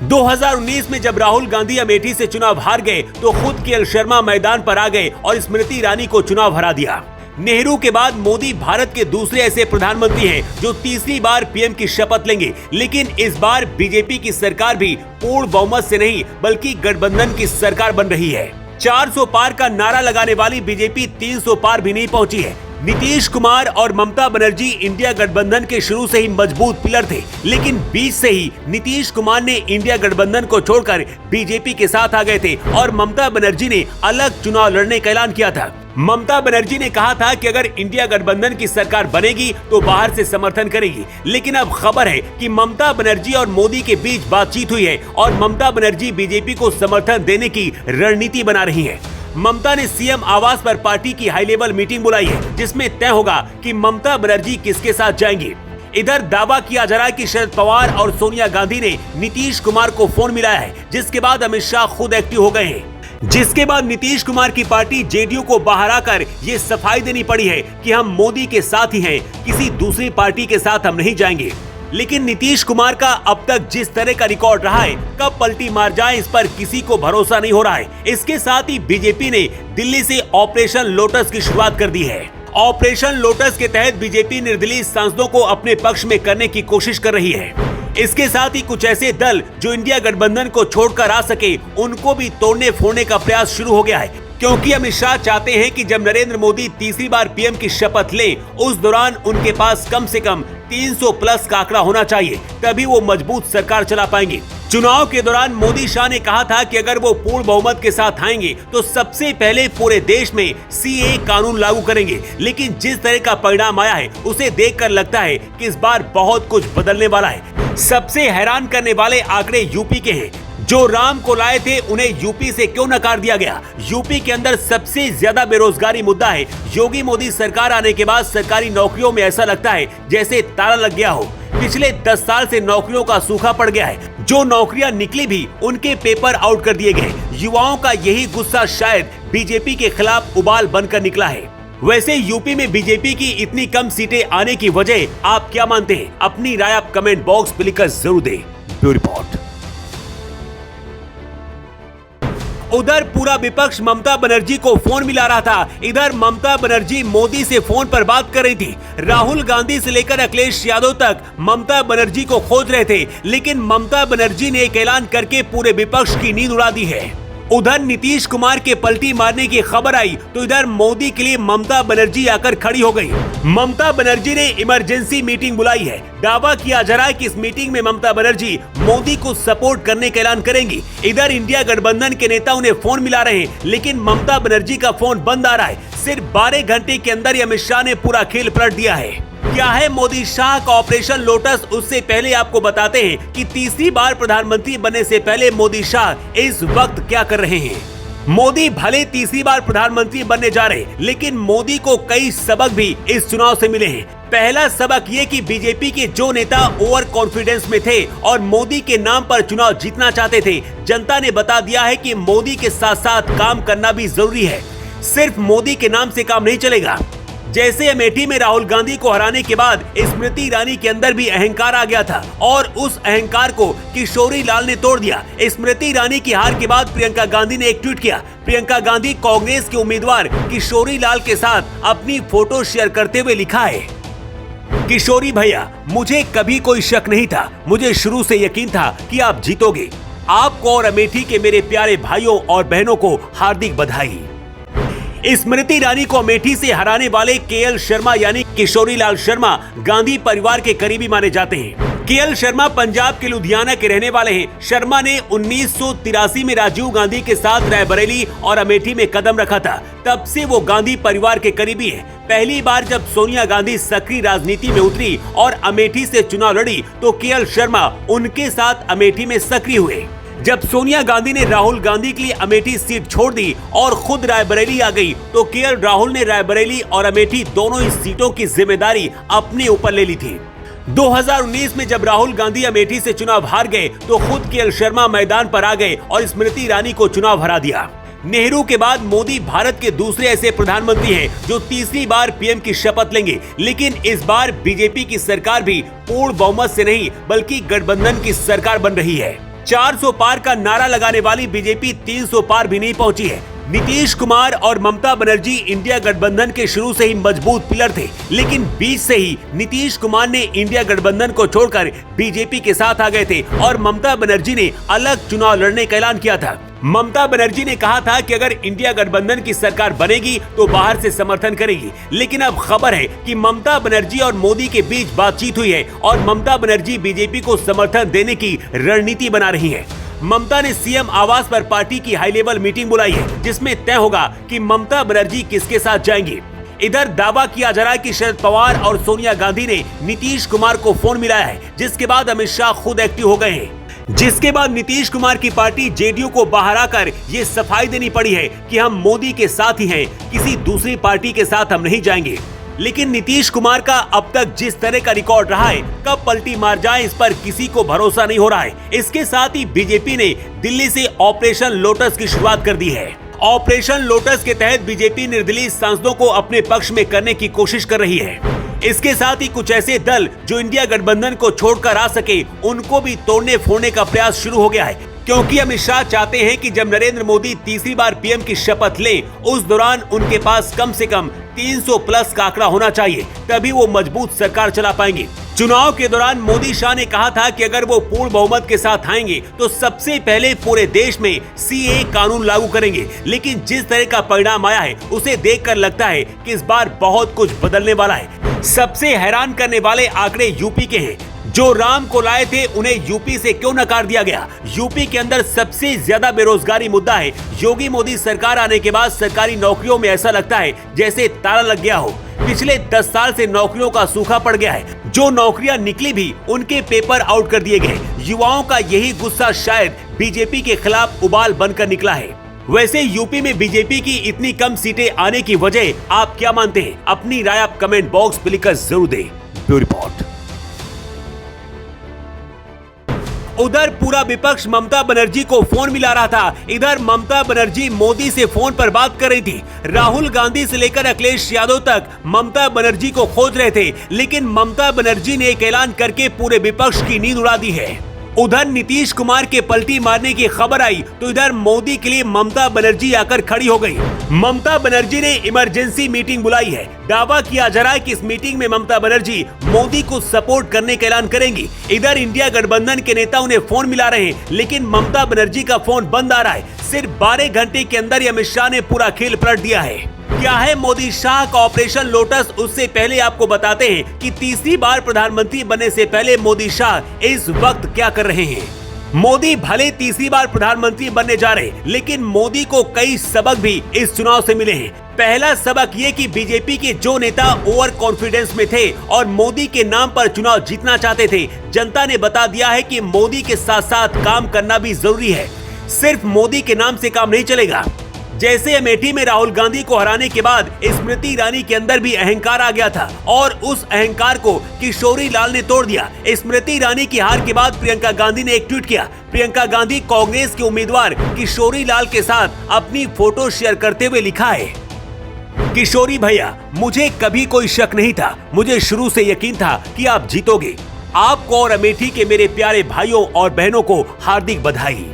2019 में जब राहुल गांधी अमेठी से चुनाव हार गए तो खुद केएल शर्मा मैदान पर आ गए और स्मृति ईरानी को चुनाव हरा दिया। नेहरू के बाद मोदी भारत के दूसरे ऐसे प्रधानमंत्री हैं जो तीसरी बार पीएम की शपथ लेंगे, लेकिन इस बार बीजेपी की सरकार भी पूर्ण बहुमत से नहीं बल्कि गठबंधन की सरकार बन रही है। 400 पार का नारा लगाने वाली बीजेपी 300 पार भी नहीं पहुंची है। नीतीश कुमार और ममता बनर्जी इंडिया गठबंधन के शुरू से ही मजबूत पिलर थे, लेकिन बीच से ही नीतीश कुमार ने इंडिया गठबंधन को छोड़कर बीजेपी के साथ आ गए थे और ममता बनर्जी ने अलग चुनाव लड़ने का ऐलान किया था। ममता बनर्जी ने कहा था कि अगर इंडिया गठबंधन की सरकार बनेगी तो बाहर से समर्थन करेगी, लेकिन अब खबर है कि ममता बनर्जी और मोदी के बीच बातचीत हुई है और ममता बनर्जी बीजेपी को समर्थन देने की रणनीति बना रही है। ममता ने सीएम आवास पर पार्टी की हाई लेवल मीटिंग बुलाई है, जिसमें तय होगा कि ममता बनर्जी किसके साथ जाएंगी। इधर दावा किया जा रहा है कि शरद पवार और सोनिया गांधी ने नीतीश कुमार को फोन मिलाया है, जिसके बाद अमित शाह खुद एक्टिव हो गए हैं। जिसके बाद नीतीश कुमार की पार्टी जेडीयू को बाहर आकर ये सफाई देनी पड़ी है कि हम मोदी के साथ ही हैं, किसी दूसरी पार्टी के साथ हम नहीं जाएंगे। लेकिन नीतीश कुमार का अब तक जिस तरह का रिकॉर्ड रहा है, कब पलटी मार जाए इस पर किसी को भरोसा नहीं हो रहा है। इसके साथ ही बीजेपी ने दिल्ली से ऑपरेशन लोटस की शुरुआत कर दी है। ऑपरेशन लोटस के तहत बीजेपी निर्दलीय सांसदों को अपने पक्ष में करने की कोशिश कर रही है। इसके साथ ही कुछ ऐसे दल जो इंडिया गठबंधन को छोड़कर आ सके, उनको भी तोड़ने फोड़ने का प्रयास शुरू हो गया है, क्योंकि अमित शाह चाहते हैं कि जब नरेंद्र मोदी तीसरी बार पीएम की शपथ ले, उस दौरान उनके पास कम से कम 300 प्लस का आंकड़ा होना चाहिए, तभी वो मजबूत सरकार चला पाएंगे। चुनाव के दौरान मोदी शाह ने कहा था कि अगर वो पूर्ण बहुमत के साथ आएंगे तो सबसे पहले पूरे देश में सीए कानून लागू करेंगे, लेकिन जिस तरह का परिणाम आया है उसे देखकर लगता है कि इस बार बहुत कुछ बदलने वाला है। सबसे हैरान करने वाले आंकड़े यूपी के हैं। जो राम को लाए थे उन्हें यूपी से क्यों नकार दिया गया? यूपी के अंदर सबसे ज्यादा बेरोजगारी मुद्दा है। योगी मोदी सरकार आने के बाद सरकारी नौकरियों में ऐसा लगता है जैसे ताला लग गया हो। पिछले 10 साल से नौकरियों का सूखा पड़ गया है। जो नौकरियां निकली भी उनके पेपर आउट कर दिए गए। युवाओं का यही गुस्सा शायद बीजेपी के खिलाफ उबाल बनकर निकला है। वैसे यूपी में बीजेपी की इतनी कम सीटें आने की वजह आप क्या मानते हैं? अपनी राय आप कमेंट बॉक्स में लिखकर जरूर दें। Bureau report. उधर पूरा विपक्ष ममता बनर्जी को फोन मिला रहा था। इधर ममता बनर्जी मोदी से फोन पर बात कर रही थी। राहुल गांधी से लेकर अखिलेश यादव तक ममता बनर्जी को खोज रहे थे, लेकिन ममता बनर्जी ने एक ऐलान करके पूरे विपक्ष की नींद उड़ा दी है। उधर नीतीश कुमार के पलटी मारने की खबर आई तो इधर मोदी के लिए ममता बनर्जी आकर खड़ी हो गई। ममता बनर्जी ने इमरजेंसी मीटिंग बुलाई है। दावा किया जा रहा है कि इस मीटिंग में ममता बनर्जी मोदी को सपोर्ट करने का ऐलान करेंगी। इधर इंडिया गठबंधन के नेता उन्हें फोन मिला रहे हैं, लेकिन ममता बनर्जी का फोन बंद आ रहा है। सिर्फ 12 घंटे के अंदर अमित शाह ने पूरा खेल पलट दिया है। क्या है मोदी शाह का ऑपरेशन लोटस, उससे पहले आपको बताते हैं कि तीसरी बार प्रधानमंत्री बनने से पहले मोदी शाह इस वक्त क्या कर रहे हैं। मोदी भले तीसरी बार प्रधानमंत्री बनने जा रहे, लेकिन मोदी को कई सबक भी इस चुनाव से मिले हैं। पहला सबक ये कि बीजेपी के जो नेता ओवर कॉन्फिडेंस में थे और मोदी के नाम पर चुनाव जीतना चाहते थे, जनता ने बता दिया है कि मोदी के साथ साथ काम करना भी जरूरी है। सिर्फ मोदी के नाम से काम नहीं चलेगा। जैसे अमेठी में राहुल गांधी को हराने के बाद स्मृति ईरानी के अंदर भी अहंकार आ गया था और उस अहंकार को किशोरी लाल ने तोड़ दिया। स्मृति ईरानी की हार के बाद प्रियंका गांधी ने एक ट्वीट किया। प्रियंका गांधी कांग्रेस के उम्मीदवार किशोरी लाल के साथ अपनी फोटो शेयर करते हुए लिखा है, किशोरी भैया, मुझे कभी कोई शक नहीं था, मुझे शुरू से यकीन था कि आप जीतोगे। आपको और अमेठी के मेरे प्यारे भाइयों और बहनों को हार्दिक बधाई। स्मृति ईरानी को अमेठी से हराने वाले केएल शर्मा यानी किशोरी लाल शर्मा गांधी परिवार के करीबी माने जाते हैं। केएल शर्मा पंजाब के लुधियाना के रहने वाले हैं। शर्मा ने 1983 में राजीव गांधी के साथ रायबरेली और अमेठी में कदम रखा था। तब से वो गांधी परिवार के करीबी हैं। पहली बार जब सोनिया गांधी सक्रिय राजनीति में उतरी और अमेठी से चुनाव लड़ी तो केएल शर्मा उनके साथ अमेठी में सक्रिय हुए। जब सोनिया गांधी ने राहुल गांधी के लिए अमेठी सीट छोड़ दी और खुद रायबरेली आ गई तो केएल राहुल ने रायबरेली और अमेठी दोनों ही सीटों की जिम्मेदारी अपने ऊपर ले ली थी। 2019 में जब राहुल गांधी अमेठी से चुनाव हार गए तो खुद केएल शर्मा मैदान पर आ गए और स्मृति ईरानी को चुनाव हरा दिया। नेहरू के बाद मोदी भारत के दूसरे ऐसे प्रधानमंत्री हैं जो तीसरी बार पीएम की शपथ लेंगे, लेकिन इस बार बीजेपी की सरकार भी पूर्ण बहुमत से नहीं बल्कि गठबंधन की सरकार बन रही है। 400 पार का नारा लगाने वाली बीजेपी 300 पार भी नहीं पहुंची है। नीतीश कुमार और ममता बनर्जी इंडिया गठबंधन के शुरू से ही मजबूत पिलर थे, लेकिन बीच से ही नीतीश कुमार ने इंडिया गठबंधन को छोड़कर बीजेपी के साथ आ गए थे और ममता बनर्जी ने अलग चुनाव लड़ने का ऐलान किया था। ममता बनर्जी ने कहा था कि अगर इंडिया गठबंधन की सरकार बनेगी तो बाहर से समर्थन करेगी, लेकिन अब खबर है कि ममता बनर्जी और मोदी के बीच बातचीत हुई है और ममता बनर्जी बीजेपी को समर्थन देने की रणनीति बना रही है। ममता ने सीएम आवास पर पार्टी की हाई लेवल मीटिंग बुलाई है जिसमें तय होगा कि ममता बनर्जी किसके साथ जाएंगी। इधर दावा किया जा रहा है कि शरद पवार और सोनिया गांधी ने नीतीश कुमार को फोन मिलाया है, जिसके बाद अमित शाह खुद एक्टिव हो गए हैं। जिसके बाद नीतीश कुमार की पार्टी जेडीयू को बाहर आकर ये सफाई देनी पड़ी है कि हम मोदी के साथ ही हैं, किसी दूसरी पार्टी के साथ हम नहीं जाएंगे। लेकिन नीतीश कुमार का अब तक जिस तरह का रिकॉर्ड रहा है, कब पलटी मार जाए इस पर किसी को भरोसा नहीं हो रहा है। इसके साथ ही बीजेपी ने दिल्ली से ऑपरेशन लोटस की शुरुआत कर दी है। ऑपरेशन लोटस के तहत बीजेपी निर्दलीय सांसदों को अपने पक्ष में करने की कोशिश कर रही है। इसके साथ ही कुछ ऐसे दल जो इंडिया गठबंधन को छोड़कर आ सके, उनको भी तोड़ने फोड़ने का प्रयास शुरू हो गया है, क्योंकि अमित शाह चाहते हैं कि जब नरेंद्र मोदी तीसरी बार पीएम की शपथ लें, उस दौरान उनके पास कम से कम 300 प्लस का आंकड़ा होना चाहिए, तभी वो मजबूत सरकार चला पाएंगे। चुनाव के दौरान मोदी शाह ने कहा था कि अगर वो पूर्ण बहुमत के साथ आएंगे तो सबसे पहले पूरे देश में सीए कानून लागू करेंगे, लेकिन जिस तरह का परिणाम आया है उसे देखकर लगता है कि इस बार बहुत कुछ बदलने वाला है। सबसे हैरान करने वाले आंकड़े यूपी के हैं। जो राम को लाए थे उन्हें यूपी से क्यों नकार दिया गया। यूपी के अंदर सबसे ज्यादा बेरोजगारी मुद्दा है। योगी मोदी सरकार आने के बाद सरकारी नौकरियों में ऐसा लगता है जैसे ताला लग गया हो। पिछले 10 साल से नौकरियों का सूखा पड़ गया है। जो नौकरियां निकली भी उनके पेपर आउट कर दिए गए। युवाओं का यही गुस्सा शायद बीजेपी के खिलाफ उबाल बनकर निकला है। वैसे यूपी में बीजेपी की इतनी कम सीटें आने की वजह आप क्या मानते हैं? अपनी राय आप कमेंट बॉक्स में लिखकर जरूर दें। Bureau report. उधर पूरा विपक्ष ममता बनर्जी को फोन मिला रहा था। इधर ममता बनर्जी मोदी से फोन पर बात कर रही थी। राहुल गांधी से लेकर अखिलेश यादव तक ममता बनर्जी को खोज रहे थे, लेकिन ममता बनर्जी ने एक ऐलान करके पूरे विपक्ष की नींद उड़ा दी है। उधर नीतीश कुमार के पलटी मारने की खबर आई तो इधर मोदी के लिए ममता बनर्जी आकर खड़ी हो गई। ममता बनर्जी ने इमरजेंसी मीटिंग बुलाई है। दावा किया जा रहा है कि इस मीटिंग में ममता बनर्जी मोदी को सपोर्ट करने का ऐलान करेंगी। इधर इंडिया गठबंधन के नेता उन्हें फोन मिला रहे हैं, लेकिन ममता बनर्जी का फोन बंद आ रहा है। सिर्फ 12 घंटे के अंदर अमित शाह ने पूरा खेल पलट दिया है। क्या है मोदी शाह का ऑपरेशन लोटस, उससे पहले आपको बताते हैं कि तीसरी बार प्रधानमंत्री बनने से पहले मोदी शाह इस वक्त क्या कर रहे हैं। मोदी भले तीसरी बार प्रधानमंत्री बनने जा रहे, लेकिन मोदी को कई सबक भी इस चुनाव से मिले हैं। पहला सबक ये कि बीजेपी के जो नेता ओवर कॉन्फिडेंस में थे और मोदी के नाम पर चुनाव जीतना चाहते थे, जनता ने बता दिया है कि मोदी के साथ साथ काम करना भी जरूरी है। सिर्फ मोदी के नाम से काम नहीं चलेगा। जैसे अमेठी में राहुल गांधी को हराने के बाद स्मृति ईरानी के अंदर भी अहंकार आ गया था और उस अहंकार को किशोरी लाल ने तोड़ दिया। स्मृति ईरानी की हार के बाद प्रियंका गांधी ने एक ट्वीट किया। प्रियंका गांधी कांग्रेस के उम्मीदवार किशोरी लाल के साथ अपनी फोटो शेयर करते हुए लिखा है, किशोरी भैया, मुझे कभी कोई शक नहीं था, मुझे शुरू से यकीन था कि आप जीतोगे। आपको और अमेठी के मेरे प्यारे भाइयों और बहनों को हार्दिक बधाई।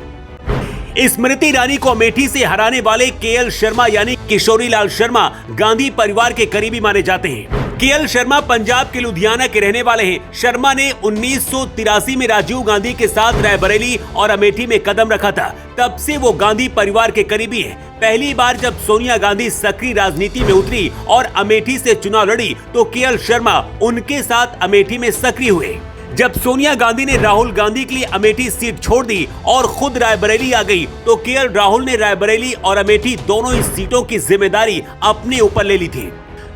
स्मृति ईरानी को अमेठी से हराने वाले केएल शर्मा यानी किशोरी लाल शर्मा गांधी परिवार के करीबी माने जाते हैं। केएल शर्मा पंजाब के लुधियाना के रहने वाले हैं। शर्मा ने 1983 में राजीव गांधी के साथ रायबरेली और अमेठी में कदम रखा था। तब से वो गांधी परिवार के करीबी हैं। पहली बार जब सोनिया गांधी सक्रिय राजनीति में उतरी और अमेठी से चुनाव लड़ी तो केएल शर्मा उनके साथ अमेठी में सक्रिय हुए। जब सोनिया गांधी ने राहुल गांधी के लिए अमेठी सीट छोड़ दी और खुद रायबरेली आ गई तो केएल राहुल ने रायबरेली और अमेठी दोनों ही सीटों की जिम्मेदारी अपने ऊपर ले ली थी।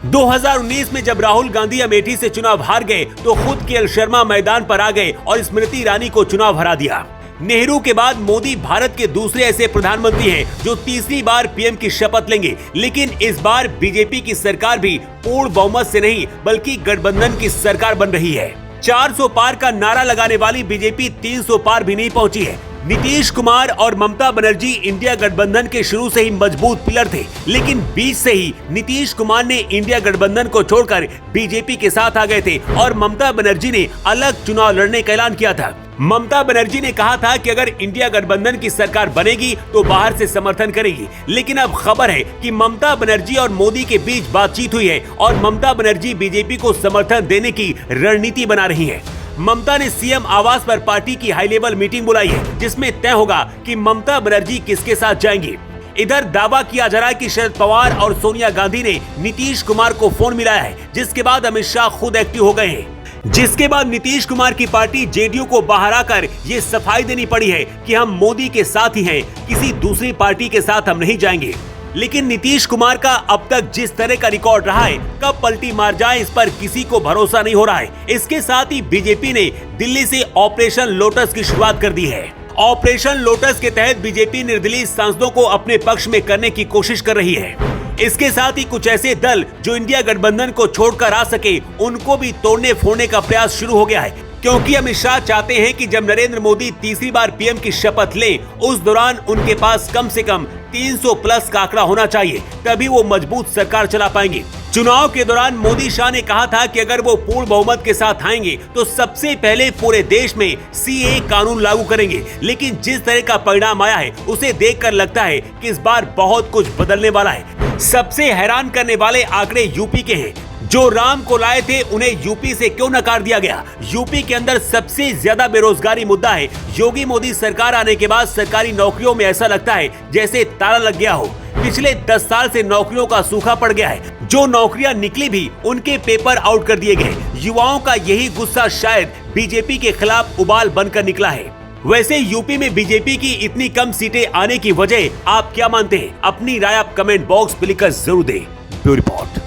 2019 में जब राहुल गांधी अमेठी से चुनाव हार गए तो खुद केएल शर्मा मैदान पर आ गए और स्मृति ईरानी को चुनाव हरा दिया। नेहरू के बाद मोदी भारत के दूसरे ऐसे प्रधानमंत्री हैं जो तीसरी बार पीएम की शपथ लेंगे, लेकिन इस बार बीजेपी की सरकार भी पूर्ण बहुमत से नहीं बल्कि गठबंधन की सरकार बन रही है। 400 पार का नारा लगाने वाली बीजेपी 300 पार भी नहीं पहुंची है। नीतीश कुमार और ममता बनर्जी इंडिया गठबंधन के शुरू से ही मजबूत पिलर थे, लेकिन बीच से ही नीतीश कुमार ने इंडिया गठबंधन को छोड़कर बीजेपी के साथ आ गए थे और ममता बनर्जी ने अलग चुनाव लड़ने का ऐलान किया था। ममता बनर्जी ने कहा था कि अगर इंडिया गठबंधन की सरकार बनेगी तो बाहर से समर्थन करेगी, लेकिन अब खबर है कि ममता बनर्जी और मोदी के बीच बातचीत हुई है और ममता बनर्जी बीजेपी को समर्थन देने की रणनीति बना रही है। ममता ने सीएम आवास पर पार्टी की हाई लेवल मीटिंग बुलाई है जिसमें तय होगा कि ममता बनर्जी किसके साथ जाएंगी। इधर दावा किया जा रहा है कि शरद पवार और सोनिया गांधी ने नीतीश कुमार को फोन मिलाया है, जिसके बाद अमित शाह खुद एक्टिव हो गए हैं। जिसके बाद नीतीश कुमार की पार्टी जेडीयू को बाहर आकर ये सफाई देनी पड़ी है कि हम मोदी के साथ ही हैं, किसी दूसरी पार्टी के साथ हम नहीं जाएंगे। लेकिन नीतीश कुमार का अब तक जिस तरह का रिकॉर्ड रहा है, कब पलटी मार जाए इस पर किसी को भरोसा नहीं हो रहा है। इसके साथ ही बीजेपी ने दिल्ली से ऑपरेशन लोटस की शुरुआत कर दी है। ऑपरेशन लोटस के तहत बीजेपी निर्दलीय सांसदों को अपने पक्ष में करने की कोशिश कर रही है। इसके साथ ही कुछ ऐसे दल जो इंडिया गठबंधन को छोड़कर आ सके, उनको भी तोड़ने फोड़ने का प्रयास शुरू हो गया है, क्योंकि अमित शाह चाहते हैं कि जब नरेंद्र मोदी तीसरी बार पीएम की शपथ लें, उस दौरान उनके पास कम से कम 300 प्लस का आंकड़ा होना चाहिए, तभी वो मजबूत सरकार चला पाएंगे। चुनाव के दौरान मोदी शाह ने कहा था कि अगर वो पूर्ण बहुमत के साथ आएंगे तो सबसे पहले पूरे देश में सीए कानून लागू करेंगे, लेकिन जिस तरह का परिणाम आया है उसे देखकर लगता है कि इस बार बहुत कुछ बदलने वाला है। सबसे हैरान करने वाले आंकड़े यूपी के हैं। जो राम को लाए थे उन्हें यूपी से क्यों नकार दिया गया? यूपी के अंदर सबसे ज्यादा बेरोजगारी मुद्दा है। योगी मोदी सरकार आने के बाद सरकारी नौकरियों में ऐसा लगता है जैसे ताला लग गया हो। पिछले 10 साल से नौकरियों का सूखा पड़ गया है। जो नौकरियां निकली भी उनके पेपर आउट कर दिए गए। युवाओं का यही गुस्सा शायद बीजेपी के खिलाफ उबाल बनकर निकला है। वैसे यूपी में बीजेपी की इतनी कम सीटें आने की वजह आप क्या मानते हैं? अपनी राय आप कमेंट बॉक्स में लिखकर जरूर दें। Bureau report.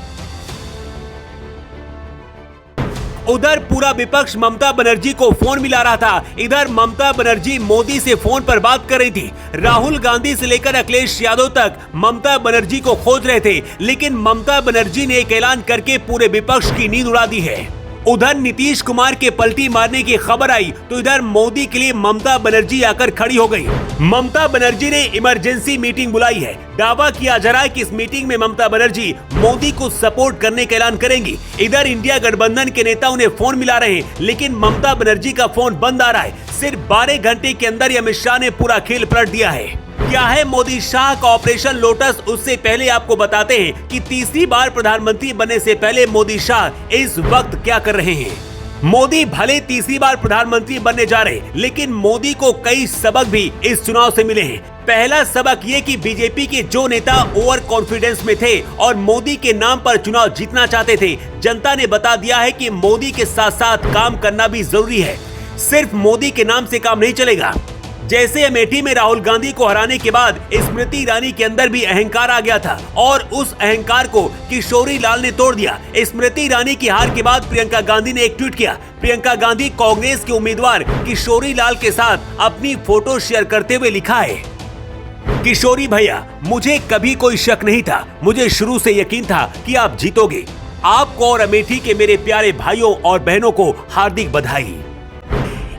उधर पूरा विपक्ष ममता बनर्जी को फोन मिला रहा था। इधर ममता बनर्जी मोदी से फोन पर बात कर रही थी। राहुल गांधी से लेकर अखिलेश यादव तक ममता बनर्जी को खोज रहे थे, लेकिन ममता बनर्जी ने एक ऐलान करके पूरे विपक्ष की नींद उड़ा दी है। उधर नीतीश कुमार के पलटी मारने की खबर आई तो इधर मोदी के लिए ममता बनर्जी आकर खड़ी हो गई। ममता बनर्जी ने इमरजेंसी मीटिंग बुलाई है। दावा किया जा रहा है कि इस मीटिंग में ममता बनर्जी मोदी को सपोर्ट करने का ऐलान करेंगी। इधर इंडिया गठबंधन के नेता उन्हें फोन मिला रहे हैं, लेकिन ममता बनर्जी का फोन बंद आ रहा है। सिर्फ 12 घंटे के अंदर अमित शाह ने पूरा खेल पलट दिया है। क्या है मोदी शाह का ऑपरेशन लोटस, उससे पहले आपको बताते हैं कि तीसरी बार प्रधानमंत्री बनने से पहले मोदी शाह इस वक्त क्या कर रहे हैं। मोदी भले तीसरी बार प्रधानमंत्री बनने जा रहे, लेकिन मोदी को कई सबक भी इस चुनाव से मिले हैं। पहला सबक ये कि बीजेपी के जो नेता ओवर कॉन्फिडेंस में थे और मोदी के नाम पर चुनाव जीतना चाहते थे, जनता ने बता दिया है कि मोदी के साथ साथ काम करना भी जरूरी है। सिर्फ मोदी के नाम से काम नहीं चलेगा। जैसे अमेठी में राहुल गांधी को हराने के बाद स्मृति ईरानी के अंदर भी अहंकार आ गया था और उस अहंकार को किशोरी लाल ने तोड़ दिया। स्मृति ईरानी की हार के बाद प्रियंका गांधी ने एक ट्वीट किया। प्रियंका गांधी कांग्रेस के उम्मीदवार किशोरी लाल के साथ अपनी फोटो शेयर करते हुए लिखा है, किशोरी भैया, मुझे कभी कोई शक नहीं था, मुझे शुरू से यकीन था कि आप जीतोगे। आपको और अमेठी के मेरे प्यारे भाइयों और बहनों को हार्दिक बधाई।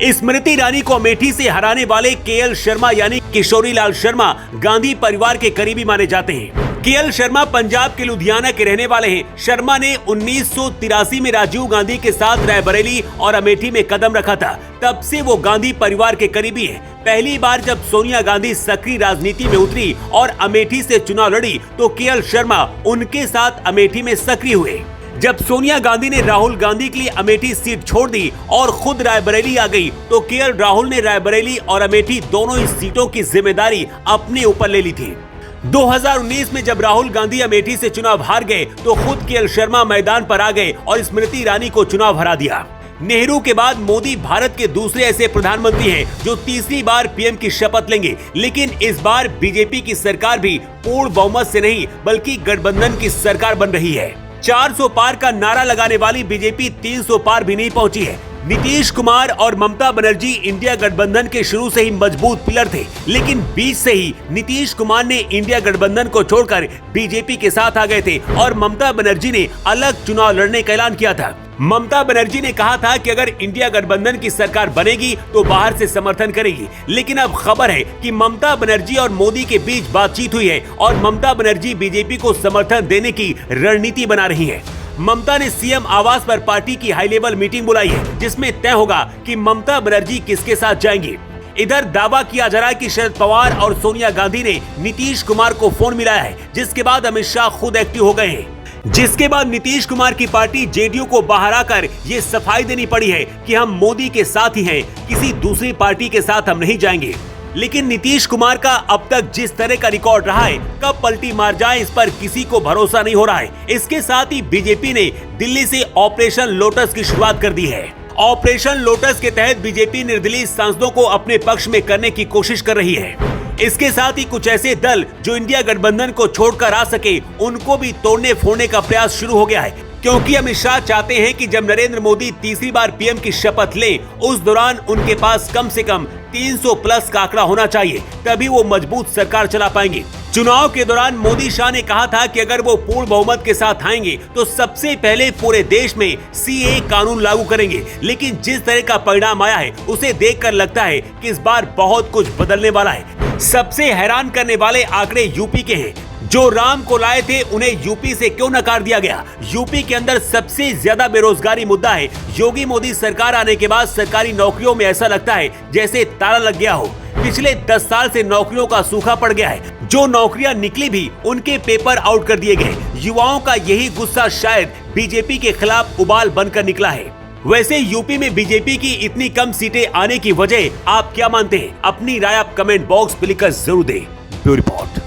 स्मृति ईरानी को अमेठी से हराने वाले केएल शर्मा यानी किशोरी लाल शर्मा गांधी परिवार के करीबी माने जाते हैं। केएल शर्मा पंजाब के लुधियाना के रहने वाले हैं। शर्मा ने 1983 में राजीव गांधी के साथ रायबरेली और अमेठी में कदम रखा था। तब से वो गांधी परिवार के करीबी हैं। पहली बार जब सोनिया गांधी सक्रिय राजनीति में उतरी और अमेठी से चुनाव लड़ी तो केएल शर्मा उनके साथ अमेठी में सक्रिय हुए। जब सोनिया गांधी ने राहुल गांधी के लिए अमेठी सीट छोड़ दी और खुद रायबरेली आ गई तो केएल राहुल ने रायबरेली और अमेठी दोनों ही सीटों की जिम्मेदारी अपने ऊपर ले ली थी। 2019 में जब राहुल गांधी अमेठी से चुनाव हार गए तो खुद केएल शर्मा मैदान पर आ गए और स्मृति ईरानी को चुनाव हरा दिया। नेहरू के बाद मोदी भारत के दूसरे ऐसे प्रधानमंत्री हैं जो तीसरी बार पीएम की शपथ लेंगे, लेकिन इस बार बीजेपी की सरकार भी पूर्ण बहुमत से नहीं बल्कि गठबंधन की सरकार बन रही है। 400 पार का नारा लगाने वाली बीजेपी 300 पार भी नहीं पहुंची है। नीतीश कुमार और ममता बनर्जी इंडिया गठबंधन के शुरू से ही मजबूत पिलर थे, लेकिन बीच से ही नीतीश कुमार ने इंडिया गठबंधन को छोड़कर बीजेपी के साथ आ गए थे और ममता बनर्जी ने अलग चुनाव लड़ने का ऐलान किया था। ममता बनर्जी ने कहा था कि अगर इंडिया गठबंधन की सरकार बनेगी तो बाहर से समर्थन करेगी, लेकिन अब खबर है कि ममता बनर्जी और मोदी के बीच बातचीत हुई है और ममता बनर्जी बीजेपी को समर्थन देने की रणनीति बना रही है। ममता ने सीएम आवास पर पार्टी की हाई लेवल मीटिंग बुलाई है जिसमें तय होगा कि ममता बनर्जी किसके साथ जाएंगी। इधर दावा किया जा रहा है कि शरद पवार और सोनिया गांधी ने नीतीश कुमार को फोन मिलाया है, जिसके बाद अमित शाह खुद एक्टिव हो गए हैं। जिसके बाद नीतीश कुमार की पार्टी जेडीयू को बाहर आकर ये सफाई देनी पड़ी है कि हम मोदी के साथ ही हैं, किसी दूसरी पार्टी के साथ हम नहीं जाएंगे। लेकिन नीतीश कुमार का अब तक जिस तरह का रिकॉर्ड रहा है, कब पलटी मार जाए इस पर किसी को भरोसा नहीं हो रहा है। इसके साथ ही बीजेपी ने दिल्ली से ऑपरेशन लोटस की शुरुआत कर दी है। ऑपरेशन लोटस के तहत बीजेपी निर्दलीय सांसदों को अपने पक्ष में करने की कोशिश कर रही है। इसके साथ ही कुछ ऐसे दल जो इंडिया गठबंधन को छोड़कर आ सके, उनको भी तोड़ने फोड़ने का प्रयास शुरू हो गया है, क्योंकि अमित शाह चाहते हैं कि जब नरेंद्र मोदी तीसरी बार पीएम की शपथ लें, उस दौरान उनके पास कम से कम 300 प्लस का आंकड़ा होना चाहिए, तभी वो मजबूत सरकार चला पाएंगे। चुनाव के दौरान मोदी शाह ने कहा था कि अगर वो पूर्ण बहुमत के साथ आएंगे तो सबसे पहले पूरे देश में सीए कानून लागू करेंगे, लेकिन जिस तरह का परिणाम आया है उसे देखकर लगता है कि इस बार बहुत कुछ बदलने वाला है। सबसे हैरान करने वाले आंकड़े यूपी के हैं। जो राम को लाए थे उन्हें यूपी से क्यों नकार दिया गया? यूपी के अंदर सबसे ज्यादा बेरोजगारी मुद्दा है। योगी मोदी सरकार आने के बाद सरकारी नौकरियों में ऐसा लगता है जैसे ताला लग गया हो। पिछले 10 साल से नौकरियों का सूखा पड़ गया है। जो नौकरियां निकली भी उनके पेपर आउट कर दिए गए। युवाओं का यही गुस्सा शायद बीजेपी के खिलाफ उबाल बनकर निकला है। वैसे यूपी में बीजेपी की इतनी कम सीटें आने की वजह आप क्या मानते हैं? अपनी राय आप कमेंट बॉक्स में लिखकर जरूर दें। Bureau report.